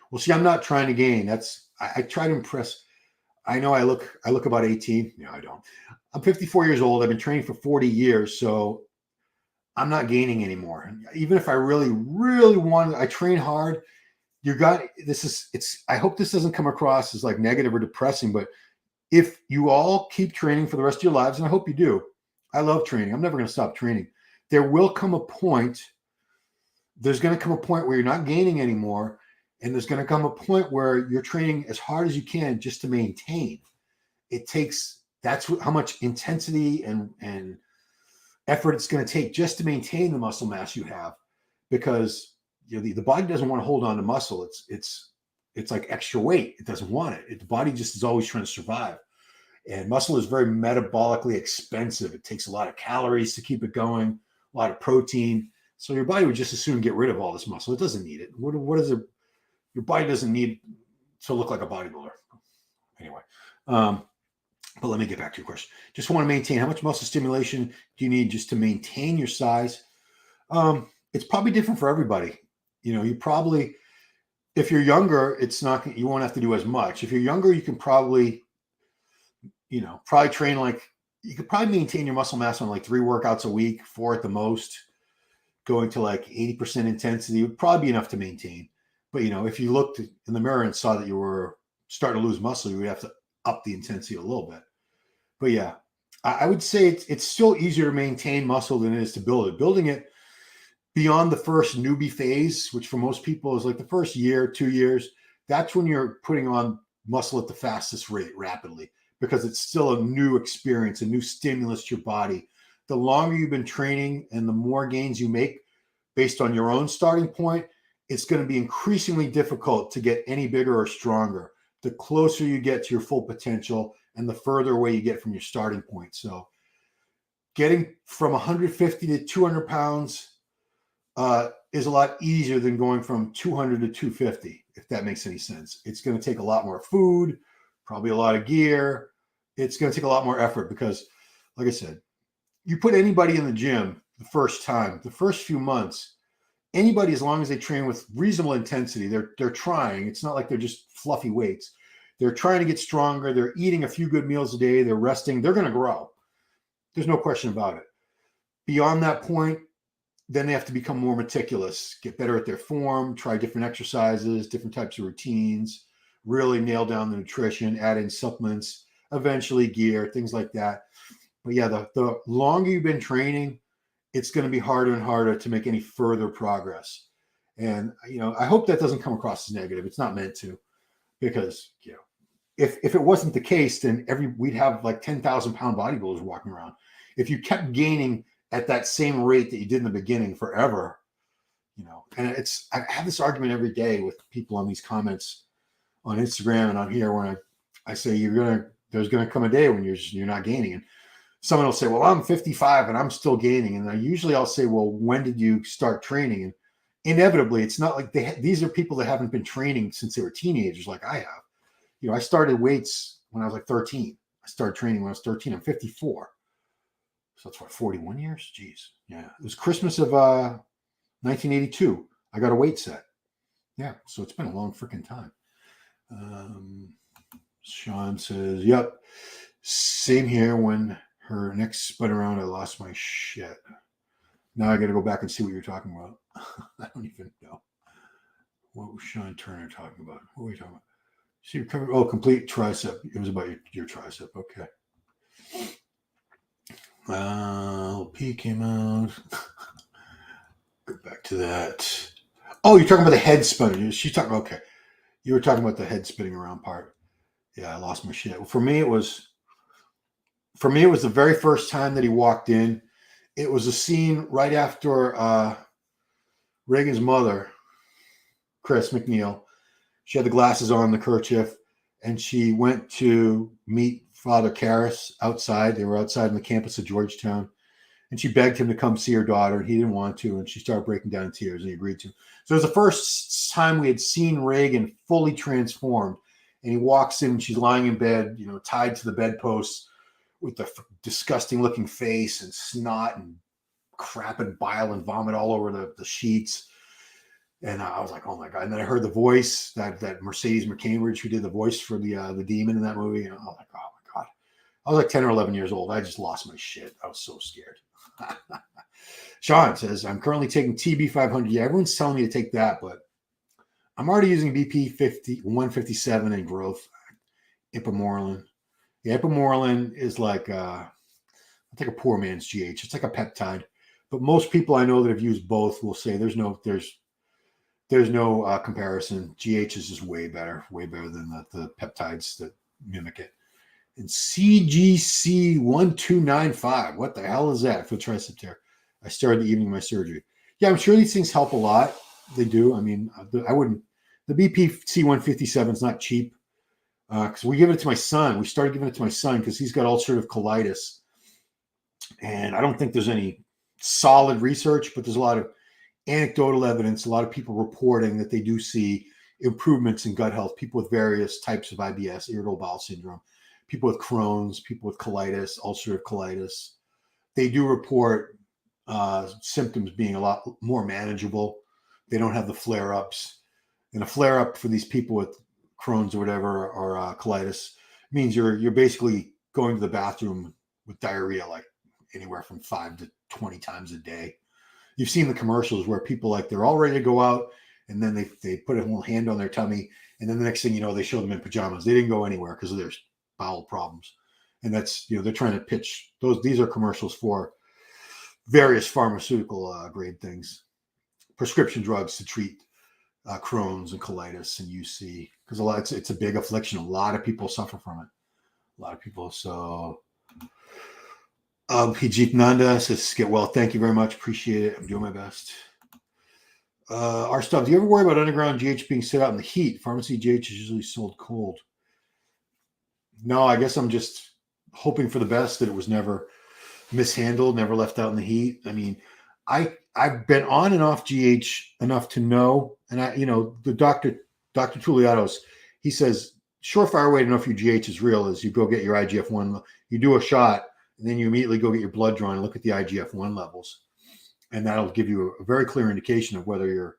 Well, see, I'm not trying to gain. I try to impress. I know I look about 18. No, I don't. I'm 54 years old. I've been training for 40 years, so I'm not gaining anymore. Even if I really, really want, I train hard. I hope this doesn't come across as like negative or depressing, but if you all keep training for the rest of your lives, and I hope you do, I love training. I'm never going to stop training. There's going to come a point where you're not gaining anymore. And there's going to come a point where you're training as hard as you can just to maintain. That's how much intensity and effort it's going to take just to maintain the muscle mass you have, because you know, the body doesn't want to hold on to muscle. It's like extra weight. It doesn't want it. The body just is always trying to survive. And muscle is very metabolically expensive. It takes a lot of calories to keep it going, a lot of protein. So your body would just as soon get rid of all this muscle. It doesn't need it. What is it? Your body doesn't need to look like a bodybuilder. Anyway, but let me get back to your question. Just want to maintain, how much muscle stimulation do you need just to maintain your size? It's probably different for everybody. You know, if you're younger, you won't have to do as much. If you're younger, you can probably train you could probably maintain your muscle mass on like 3 workouts a week, 4 at the most. Going to like 80% intensity would probably be enough to maintain. But, you know, if you looked in the mirror and saw that you were starting to lose muscle, you would have to up the intensity a little bit. But yeah, I would say it's still easier to maintain muscle than it is to build it. Building it beyond the first newbie phase, which for most people is like the first year, 2 years, that's when you're putting on muscle at the fastest rate rapidly, because it's still a new experience, a new stimulus to your body. The longer you've been training and the more gains you make based on your own starting point, it's going to be increasingly difficult to get any bigger or stronger the closer you get to your full potential and the further away you get from your starting point. So getting from 150 to 200 pounds is a lot easier than going from 200 to 250, if that makes any sense. It's going to take a lot more food, probably a lot of gear. It's going to take a lot more effort because, like I said, you put anybody in the gym the first few months, anybody, as long as they train with reasonable intensity, they're trying. It's not like they're just fluffy weights. They're trying to get stronger. They're eating a few good meals a day. They're resting. They're going to grow. There's no question about it. Beyond that point, then they have to become more meticulous, get better at their form, try different exercises, different types of routines, really nail down the nutrition, add in supplements. eventually gear, things like that. But yeah, the longer you've been training, it's going to be harder and harder to make any further progress. And I hope that doesn't come across as negative. It's not meant to, because if it wasn't the case, then we'd have like 10,000-pound bodybuilders walking around. If you kept gaining at that same rate that you did in the beginning forever, and I have this argument every day with people on these comments on Instagram and on here when I say there's gonna come a day when you're not gaining, and someone will say, well, I'm 55 and I'm still gaining, and I'll say, well, when did you start training? And inevitably, it's not like these are people that haven't been training since they were teenagers like I have. I started weights when I was like 13. I started training when I was 13. I'm 54. So that's what, 41 years? Jeez. Yeah. It was Christmas of 1982. I got a weight set. Yeah. So it's been a long freaking time. Sean says, yep. Same here. When her neck spun around, I lost my shit. Now I got to go back and see what you're talking about. I don't even know. What was Sean Turner talking about? What were we talking about? So you're covering, complete tricep. It was about your tricep. Okay. P came out. Go back to that. Oh, you're talking about the head spinning. She's talking. Okay, you were talking about the head spinning around part. Yeah, I lost my shit. For me, it was the very first time that he walked in. It was a scene right after Reagan's mother, Chris McNeil. She had the glasses on, the kerchief, and she went to meet Father Karras outside. They were outside on the campus of Georgetown. And she begged him to come see her daughter. He didn't want to, and she started breaking down in tears, and he agreed to. So it was the first time we had seen Reagan fully transformed. And he walks in, and she's lying in bed, tied to the bedpost with the disgusting-looking face and snot and crap and bile and vomit all over the sheets. And I was like, oh my God. And then I heard the voice, that Mercedes McCambridge who did the voice for the demon in that movie. And I was like, oh my God. I was like 10 or 11 years old. I just lost my shit. I was so scared. Sean says, I'm currently taking TB500. Yeah, everyone's telling me to take that, but I'm already using BP 157 and growth. Ipamorelin. Yeah, Ipamorelin is like I think a poor man's GH. It's like a peptide. But most people I know that have used both will say there's no comparison. GH is just way better than the peptides that mimic it. And CGC 1295. What the hell is that? For tricep tear. I started the evening of my surgery. Yeah, I'm sure these things help a lot. They do. I mean, I wouldn't. The BPC 157 is not cheap because we give it to my son. We started giving it to my son because he's got ulcerative colitis, and I don't think there's any solid research, but there's a lot of anecdotal evidence, a lot of people reporting that they do see improvements in gut health, people with various types of IBS, irritable bowel syndrome, people with Crohn's, people with colitis, ulcerative colitis. They do report symptoms being a lot more manageable. They don't have the flare-ups. And a flare-up for these people with Crohn's or whatever, or colitis, means you're basically going to the bathroom with diarrhea like anywhere from 5 to 20 times a day. You've seen the commercials where people they're all ready to go out, and then they put a little hand on their tummy, and then the next thing you know, they show them in pajamas. They didn't go anywhere because of their bowel problems. And that's, they're trying to pitch these are commercials for various pharmaceutical grade things, prescription drugs to treat Crohn's and colitis and UC, because it's a big affliction. A lot of people suffer from it. A lot of people. So Pijit Nanda says, get well. Thank you very much. Appreciate it. I'm doing my best. Our stuff. Do you ever worry about underground GH being set out in the heat? Pharmacy GH is usually sold cold. No, I guess I'm just hoping for the best, that it was never mishandled, never left out in the heat. I mean, I've been on and off GH enough to know, and the Dr. Tuliatos, he says, surefire way to know if your GH is real is you go get your IGF-1, you do a shot, and then you immediately go get your blood drawn and look at the IGF-1 levels. And that'll give you a very clear indication of whether your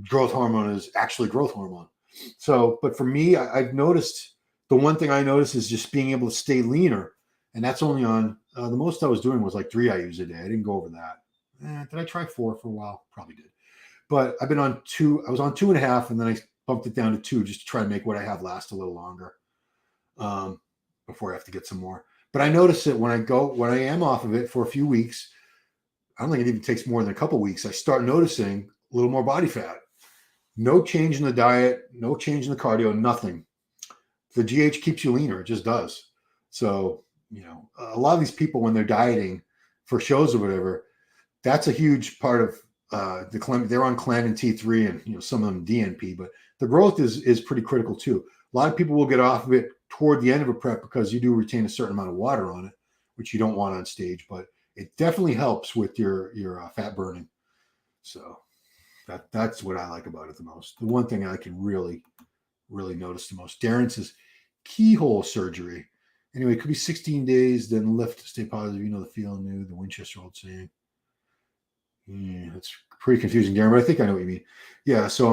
growth hormone is actually growth hormone. So, but for me, I've noticed, the one thing I noticed is just being able to stay leaner. And that's only on, the most I was doing was like 3 IUs a day. I didn't go over that. Did I try 4 for a while? Probably did. But I've been on 2. I was on 2.5, and then I bumped it down to 2 just to try to make what I have last a little longer. But before I have to get some more. But I notice it when I am off of it for a few weeks. I don't think it even takes more than a couple of weeks. I start noticing a little more body fat. No change in the diet, no change in the cardio, nothing. The GH keeps you leaner. It just does. So, a lot of these people, when they're dieting for shows or whatever, that's a huge part of they're on Clan T3 and some of them DNP, but the growth is pretty critical too. A lot of people will get off of it toward the end of a prep because you do retain a certain amount of water on it, which you don't want on stage, but it definitely helps with your fat burning. So that's what I like about it the most. The one thing I can really notice the most. Darren says keyhole surgery. Anyway, it could be 16 days, then lift to stay positive. The feeling new, the Winchester old saying. Yeah, it's pretty confusing, Darren, but I think I know what you mean. Yeah, so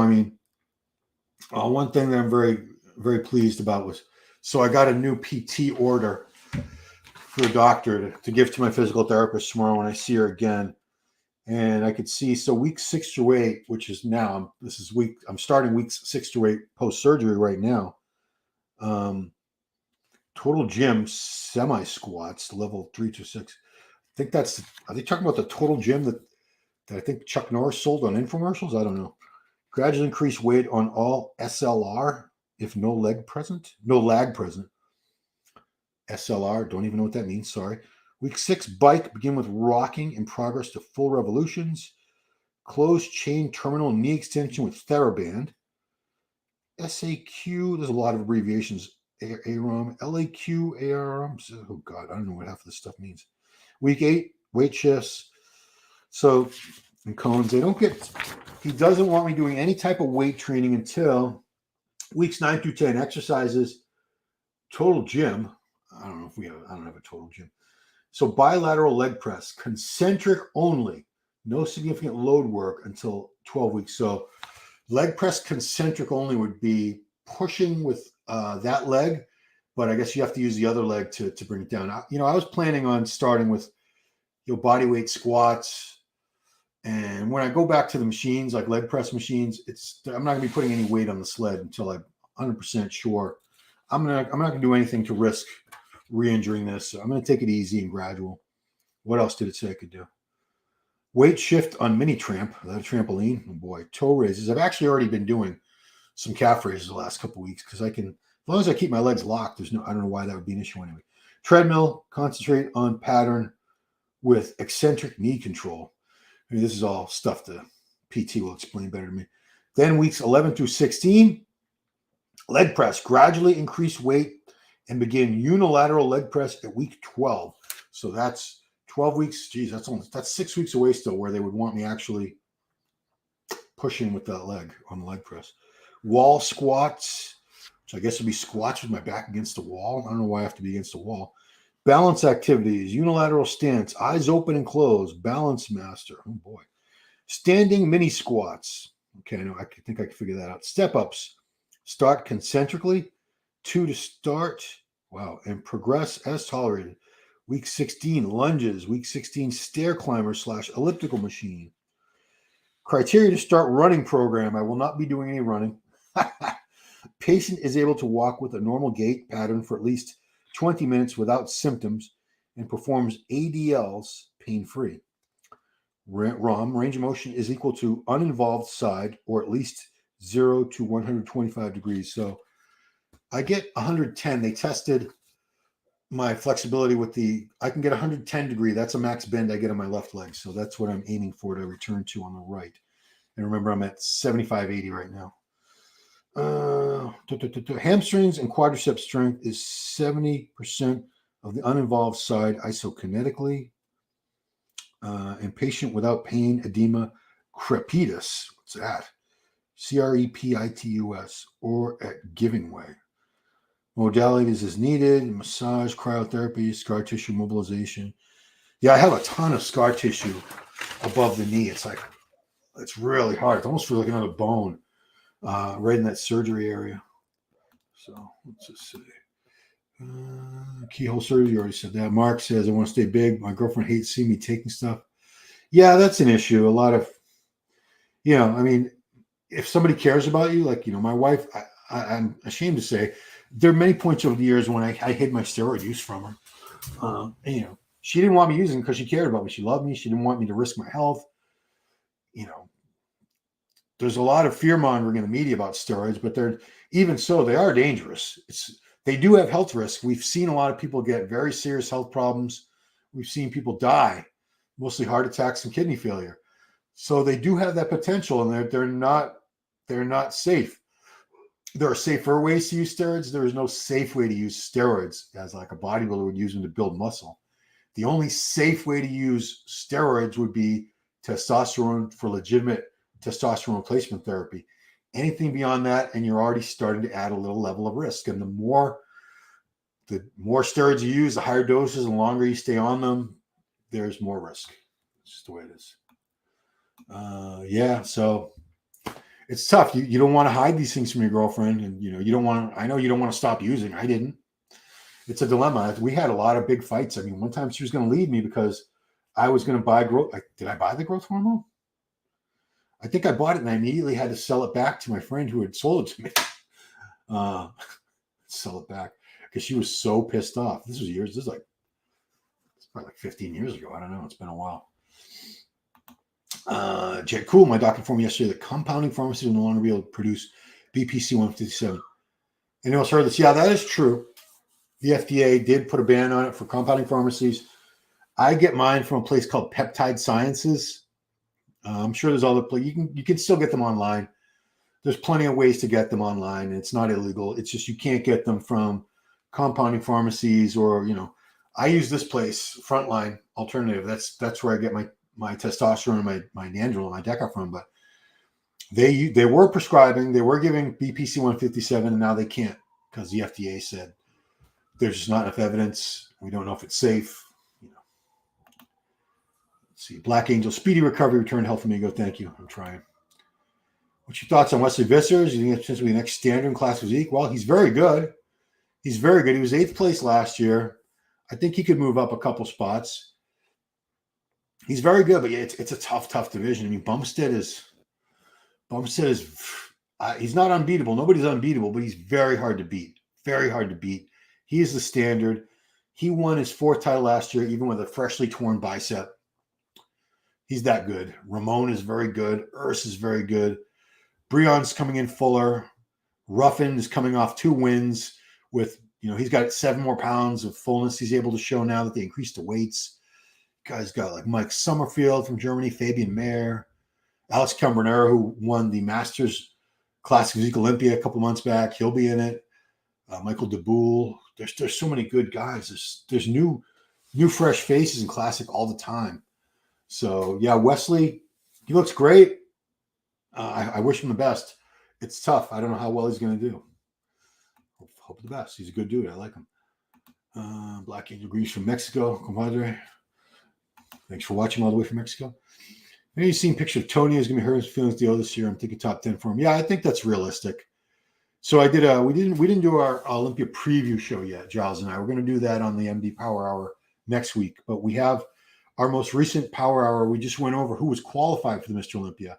one thing that I'm very, very pleased about was, so I got a new PT order for a doctor to give to my physical therapist tomorrow when I see her again. And I could see, so week 6 to 8, which is now, I'm starting weeks 6 to 8 post-surgery right now. Total gym semi squats, level 3 to 6. I think are they talking about the total gym that I think Chuck Norris sold on infomercials? I don't know. Gradually increase weight on all SLR if no lag present. SLR, don't even know what that means, sorry. Week 6 bike, begin with rocking in progress to full revolutions. Closed chain terminal knee extension with TheraBand. SAQ, there's a lot of abbreviations. AROM, LAQ, ARM. Oh God, I don't know what half of this stuff means. Week 8, weight shifts. So in cones, he doesn't want me doing any type of weight training until weeks 9 through 10. Exercises, total gym. I don't have a total gym. So bilateral leg press, concentric only, no significant load work until 12 weeks. So leg press concentric only would be pushing with that leg, but I guess you have to use the other leg to bring it down. I was planning on starting with body weight squats, and when I go back to the machines like leg press machines, I'm not going to be putting any weight on the sled until I'm 100% sure. I'm not going to do anything to risk re-injuring this. So I'm going to take it easy and gradual. What else did it say I could do? Weight shift on mini tramp, that trampoline. Oh boy, toe raises. I've actually already been doing some calf raises the last couple of weeks because as long as I keep my legs locked, I don't know why that would be an issue anyway. Treadmill, concentrate on pattern with eccentric knee control. This is all stuff the PT will explain better to me. Then weeks 11 through 16, leg press, gradually increase weight and begin unilateral leg press at week 12. So that's 12 weeks. Geez, that's 6 weeks away still, where they would want me actually pushing with that leg on the leg press. Wall squats, which I guess would be squats with my back against the wall. I don't know why I have to be against the wall. Balance activities, unilateral stance, eyes open and closed, balance master. Oh boy. Standing mini squats. Okay, I think I can figure that out. Step ups, start concentrically, 2 to start. Wow, and progress as tolerated. Week 16, lunges. Week 16, stair climber / elliptical machine. Criteria to start running program. I will not be doing any running. Patient is able to walk with a normal gait pattern for at least 20 minutes without symptoms and performs ADLs pain-free. ROM, range of motion, is equal to uninvolved side or at least 0 to 125 degrees. So I get 110. They tested my flexibility I can get 110 degree. That's a max bend I get on my left leg. So that's what I'm aiming for to return to on the right. And remember, I'm at 75, 80 right now. Hamstrings and quadriceps strength is 70% of the uninvolved side isokinetically. And patient without pain, edema, crepitus. What's that? CREPITUS, or at giving way. Modalities as needed: massage, cryotherapy, scar tissue mobilization. Yeah, I have a ton of scar tissue above the knee. It's really hard. It almost feels like another bone right in that surgery area. So let's just see. Keyhole surgery, you already said that. Mark says, I want to stay big. My girlfriend hates seeing me taking stuff. Yeah, that's an issue. A lot of, if somebody cares about you, like, my wife, I'm ashamed to say, there are many points over the years when I hid my steroid use from her. And, she didn't want me using because she cared about me. She loved me. She didn't want me to risk my health. There's a lot of fear mongering in the media about steroids, but even so, they are dangerous. They do have health risks. We've seen a lot of people get very serious health problems. We've seen people die, mostly heart attacks and kidney failure. So they do have that potential, and they're not safe. There are safer ways to use steroids. There is no safe way to use steroids as like a bodybuilder would use them to build muscle. The only safe way to use steroids would be testosterone for legitimate testosterone replacement therapy. Anything beyond that, and you're already starting to add a little level of risk. And the more steroids you use, the higher doses, and the longer you stay on them, there's more risk. It's just the way it is. So it's tough. You don't want to hide these things from your girlfriend, and you don't want to. I know you don't want to stop using. I didn't. It's a dilemma. We had a lot of big fights. I mean, one time she was going to leave me because I was going to buy growth. Did I buy the growth hormone? I think I bought it and I immediately had to sell it back to my friend who had sold it to me. Sell it back because she was so pissed off. This was years. It's probably like 15 years ago. I don't know. It's been a while. Jet Cool, my doctor informed me yesterday that compounding pharmacies will no longer be able to produce BPC 157. Anyone else heard this? Yeah, that is true. The FDA did put a ban on it for compounding pharmacies. I get mine from a place called Peptide Sciences. I'm sure there's other places. You can still get them online. There's plenty of ways to get them online, and it's not illegal. It's just you can't get them from compounding pharmacies or I use this place, Frontline Alternative. That's where I get my testosterone, my Nandrol, my Deca from. But they were prescribing, they were giving BPC 157, and now they can't because the FDA said there's just not enough evidence. We don't know if it's safe. Let's see. Black Angel, speedy recovery, return to health, amigo. Thank you. I'm trying. What's your thoughts on Wesley Vissers? You think it's potentially the next standard in class physique? Well, he's very good. He's very good. He was 8th place last year. I think he could move up a couple spots. He's very good, but yeah, it's a tough division. I mean, Bumstead is he's not unbeatable. Nobody's unbeatable, but he's very hard to beat. Very hard to beat. He is the standard. He won his 4th title last year, even with a freshly torn bicep. He's that good. Ramon is very good. Urs is very good. Breon's coming in fuller. Ruffin is coming off 2 wins with, he's got 7 more pounds of fullness he's able to show now that they increased the weights. Guys got like Mike Summerfield from Germany, Fabian Mayer, Alex Cambronero, who won the Masters Classic Physique Olympia a couple months back. He'll be in it. Michael DeBoule. There's so many good guys. There's new fresh faces in Classic all the time. So, yeah, Wesley, he looks great. I wish him the best. It's tough. I don't know how well he's going to do. Hope the best. He's a good dude. I like him. Black Angel Grease from Mexico, compadre. Thanks for watching all the way from Mexico. Maybe you've seen a picture of Tony is going to be hurt his feelings deal this year. I'm thinking top 10 for him. Yeah, I think that's realistic. So we didn't do our Olympia preview show yet, Giles and I. We're going to do that on the MD Power Hour next week. But we have our most recent Power Hour. We just went over who was qualified for the Mr. Olympia.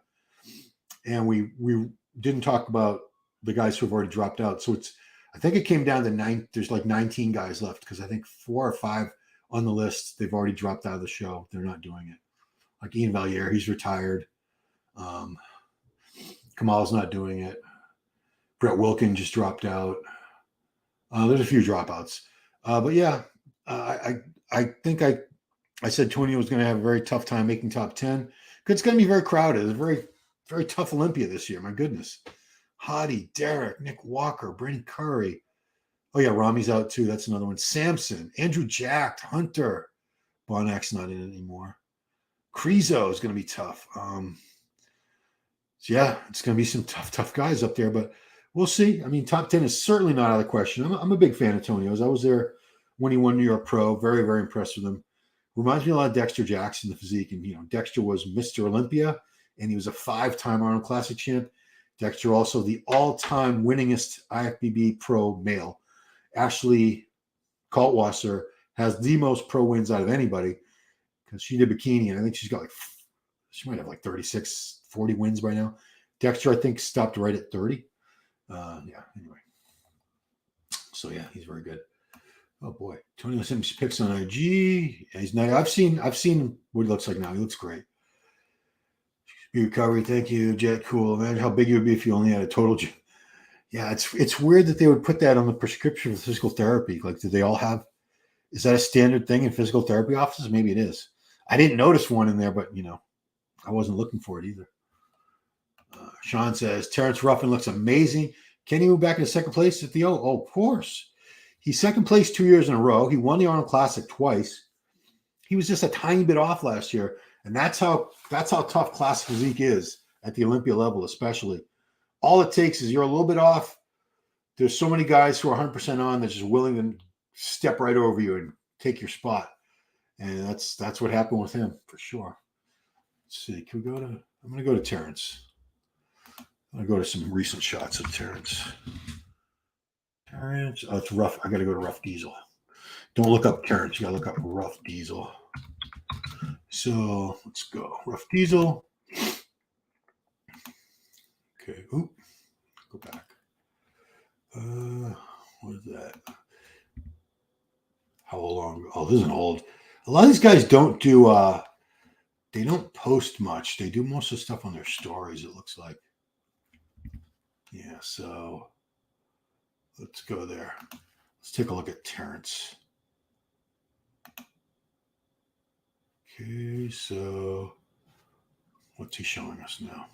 And we didn't talk about the guys who have already dropped out. So I think it came down to 9. There's like 19 guys left because I think 4 or 5 on the list, they've already dropped out of the show. They're not doing it. Like Ian Valliere, he's retired. Kamal's not doing it. Brett Wilkin just dropped out. There's a few dropouts. But yeah, I think I said Tony was going to have a very tough time making top 10 because it's going to be very crowded. It's a very, very tough Olympia this year. My goodness. Hottie, Derek, Nick Walker, Brandon Curry. Oh, yeah, Rami's out too. That's another one. Samson, Andrew Jack, Hunter. Bonak's not in it anymore. Krizo is going to be tough. So yeah, it's going to be some tough guys up there, but we'll see. I mean, top 10 is certainly not out of the question. I'm a big fan of Tonio's. I was there when he won New York Pro. Very, very impressed with him. Reminds me a lot of Dexter Jackson, the physique. And, Dexter was Mr. Olympia, and he was a 5-time Arnold Classic champ. Dexter also the all-time winningest IFBB pro male. Ashley Kaltwasser has the most pro wins out of anybody because she did bikini, and I think she might have like 36, 40 wins by now. Dexter, I think, stopped right at 30. Anyway. So yeah, he's very good. Oh boy, Tony Sims picks on IG. Yeah, he's nice. I've seen what he looks like now. He looks great. Recovery, thank you, Jet. Cool. Imagine how big you would be if you only had a total. Yeah, it's weird that they would put that on the prescription for physical therapy. Like, do they all have? Is that a standard thing in physical therapy offices? Maybe it is. I didn't notice one in there, but I wasn't looking for it either. Sean says Terrence Ruffin looks amazing. Can he move back into second place at the O? Oh, of course. He's second place 2 years in a row. He won the Arnold Classic twice. He was just a tiny bit off last year, and that's how tough classic physique is at the Olympia level, especially. All it takes is you're a little bit off. There's so many guys who are 100% on that's just willing to step right over you and take your spot, and that's what happened with him for sure. Let's see. Can we go to? I'm going to go to Terrence. I'm going to go to some recent shots of Terrence. Terrence. Oh, it's rough. I got to go to Rough Diesel. Don't look up Terrence. You got to look up Rough Diesel. So let's go. Rough Diesel. Okay. Oop. Go back. What is that? How long? Oh, this isn't old. A lot of these guys don't do. They don't post much. They do most of the stuff on their stories. It looks like. Yeah. So let's go there. Let's take a look at Terrence. Okay, so what's he showing us now?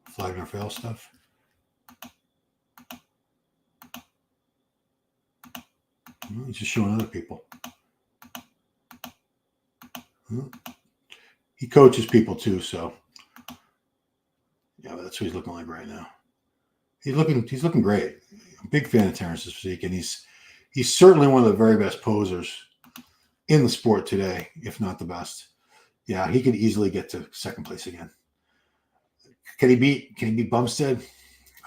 Flag or fail stuff. He's just showing other people. He coaches people too, so yeah, that's what he's looking like right now. He's looking great. I'm a big fan of Terrence's physique, and he's certainly one of the very best posers in the sport today, if not the best. Yeah, he could easily get to second place again. Can he beat Bumstead?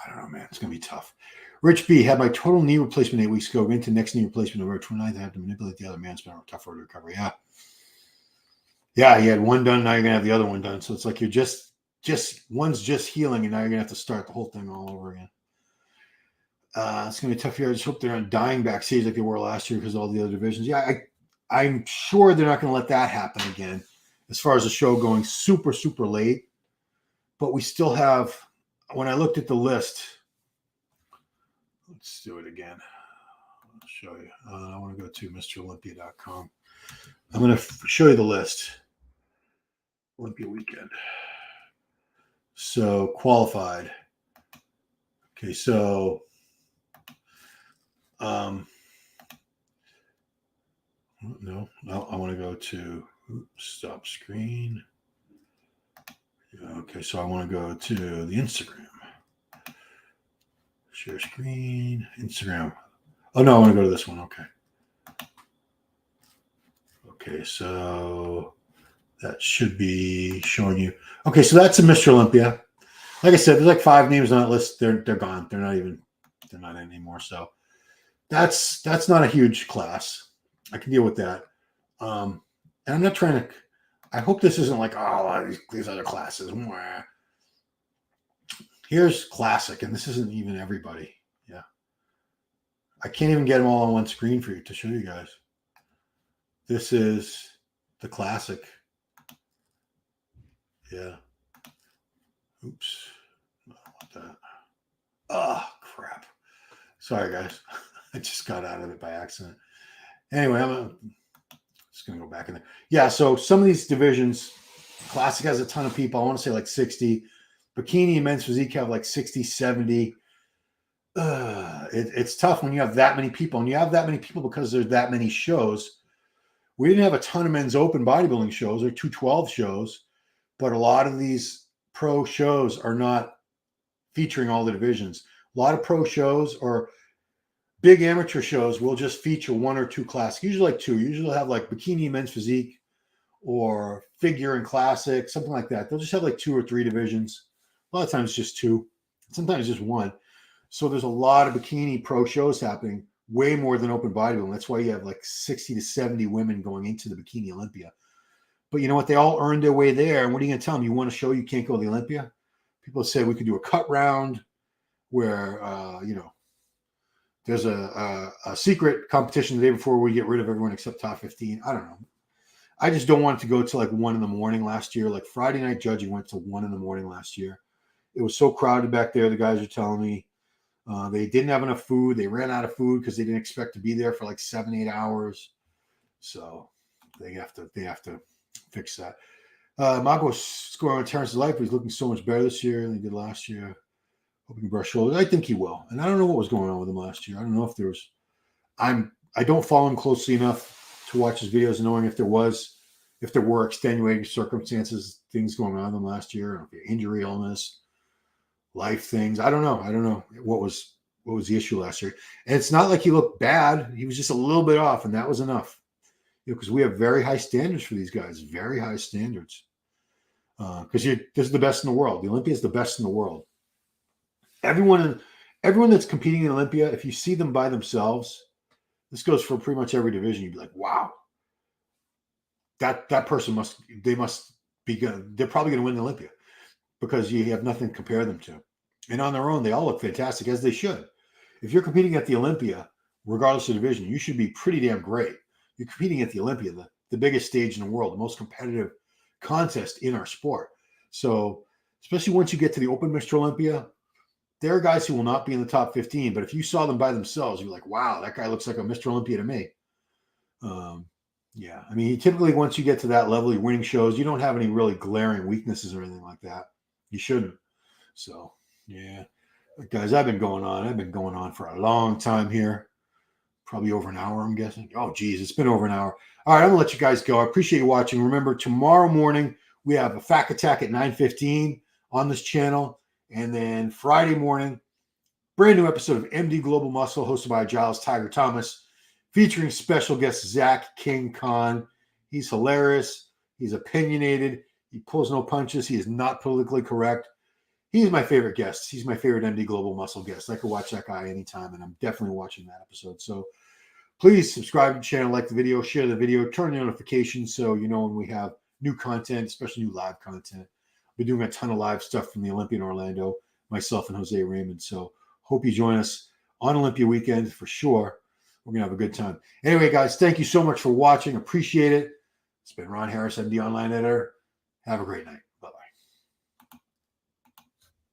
I don't know, man. It's gonna be tough. Rich B had my total knee replacement 8 weeks ago. Into next knee replacement November 29th. I have to manipulate the other man. It's been a tough road to recovery. Yeah. You had one done. Now you're gonna have the other one done. So it's like you're just one's just healing, and now you're gonna have to start the whole thing all over again. It's gonna be a tough year. I just hope they're not dying backstage like they were last year because of all the other divisions. Yeah, I'm sure they're not gonna let that happen again. As far as the show going super, super late. But we still have, when I looked at the list, let's do it again. I'll show you. I want to go to MrOlympia.com. I'm going to show you the list. Olympia weekend. So qualified. Okay, so no, I want to go to stop screen. Okay, so I want to go to the Instagram. Share screen, Instagram. Oh, no, I want to go to this one. Okay. Okay, so that should be showing you. Okay, so that's a Mr. Olympia. Like I said, there's like 5 names on that list. They're gone. They're not in anymore. So that's not a huge class. I can deal with that. And I'm not trying to. I hope this isn't like, these other classes. Here's classic, and this isn't even everybody. Yeah. I can't even get them all on one screen for you to show you guys. This is the classic. Yeah. Oops. I don't want that. Oh, crap. Sorry, guys. I just got out of it by accident. Anyway, I'm just going to go back in there. Yeah, so some of these divisions, classic has a ton of people. I want to say like 60. Bikini and men's physique have like 60, 70. It's tough when you have that many people. And you have that many people because there's that many shows. We didn't have a ton of men's open bodybuilding shows or 212 shows, but a lot of these pro shows are not featuring all the divisions. A lot of pro shows or big amateur shows will just feature 1 or 2 classes, usually like 2. Usually they'll have like bikini and men's physique or figure and classic, something like that. They'll just have like 2 or 3 divisions. A lot of times just 2, sometimes just 1. So there's a lot of bikini pro shows happening, way more than open bodybuilding. That's why you have like 60 to 70 women going into the Bikini Olympia. But you know what? They all earned their way there. And what are you going to tell them? You want to show you can't go to the Olympia? People say we could do a cut round where, there's a secret competition the day before we get rid of everyone except top 15. I don't know. I just don't want it to go to like 1 a.m. last year. Like Friday night judging went to 1 a.m. last year. It was so crowded back there. The guys are telling me they didn't have enough food. They ran out of food because they didn't expect to be there for like 7-8 hours. So they have to fix that. Mago's scoring on Terrence's life, but he's looking so much better this year than he did last year. Hope he can brush shoulders. I think he will. And I don't know what was going on with him last year. I don't know if there was. I don't follow him closely enough to watch his videos, knowing if there were extenuating circumstances, things going on with him last year, injury, illness, life things. I don't know what was the issue last year. And it's not like he looked bad. He was just a little bit off, and that was enough. Because we have very high standards for these guys, very high standards. Because this is the best in the world. The Olympia is the best in the world. Everyone that's competing in Olympia, if you see them by themselves, this goes for pretty much every division. You'd be like, wow, that person must be good. They're probably going to win the Olympia because you have nothing to compare them to. And on their own, they all look fantastic, as they should. If you're competing at the Olympia, regardless of division, you should be pretty damn great. You're competing at the Olympia, the biggest stage in the world, the most competitive contest in our sport. So, especially once you get to the Open Mr. Olympia, there are guys who will not be in the top 15, but if you saw them by themselves, you're like, wow, that guy looks like a Mr. Olympia to me. Yeah, I mean, typically once you get to that level, you're winning shows, you don't have any really glaring weaknesses or anything like that. You shouldn't. So, yeah. But guys, I've been going on for a long time here. Probably over an hour, I'm guessing. Oh, geez, it's been over an hour. All right, I'm going to let you guys go. I appreciate you watching. Remember, tomorrow morning, we have a Fact Attack at 9:15 on this channel. And then Friday morning, brand new episode of MD Global Muscle hosted by Giles Tiger Thomas, featuring special guest Zach King Khan. He's hilarious. He's opinionated. He pulls no punches. He is not politically correct. He's my favorite guest. He's my favorite MD Global Muscle guest. I could watch that guy anytime, and I'm definitely watching that episode. So please subscribe to the channel, like the video, share the video, turn on notifications so you know when we have new content, especially new live content. We're doing a ton of live stuff from the Olympia in Orlando, myself and Jose Raymond. So hope you join us on Olympia weekend for sure. We're going to have a good time. Anyway, guys, thank you so much for watching. Appreciate it. It's been Ron Harris, MD Online Editor. Have a great night.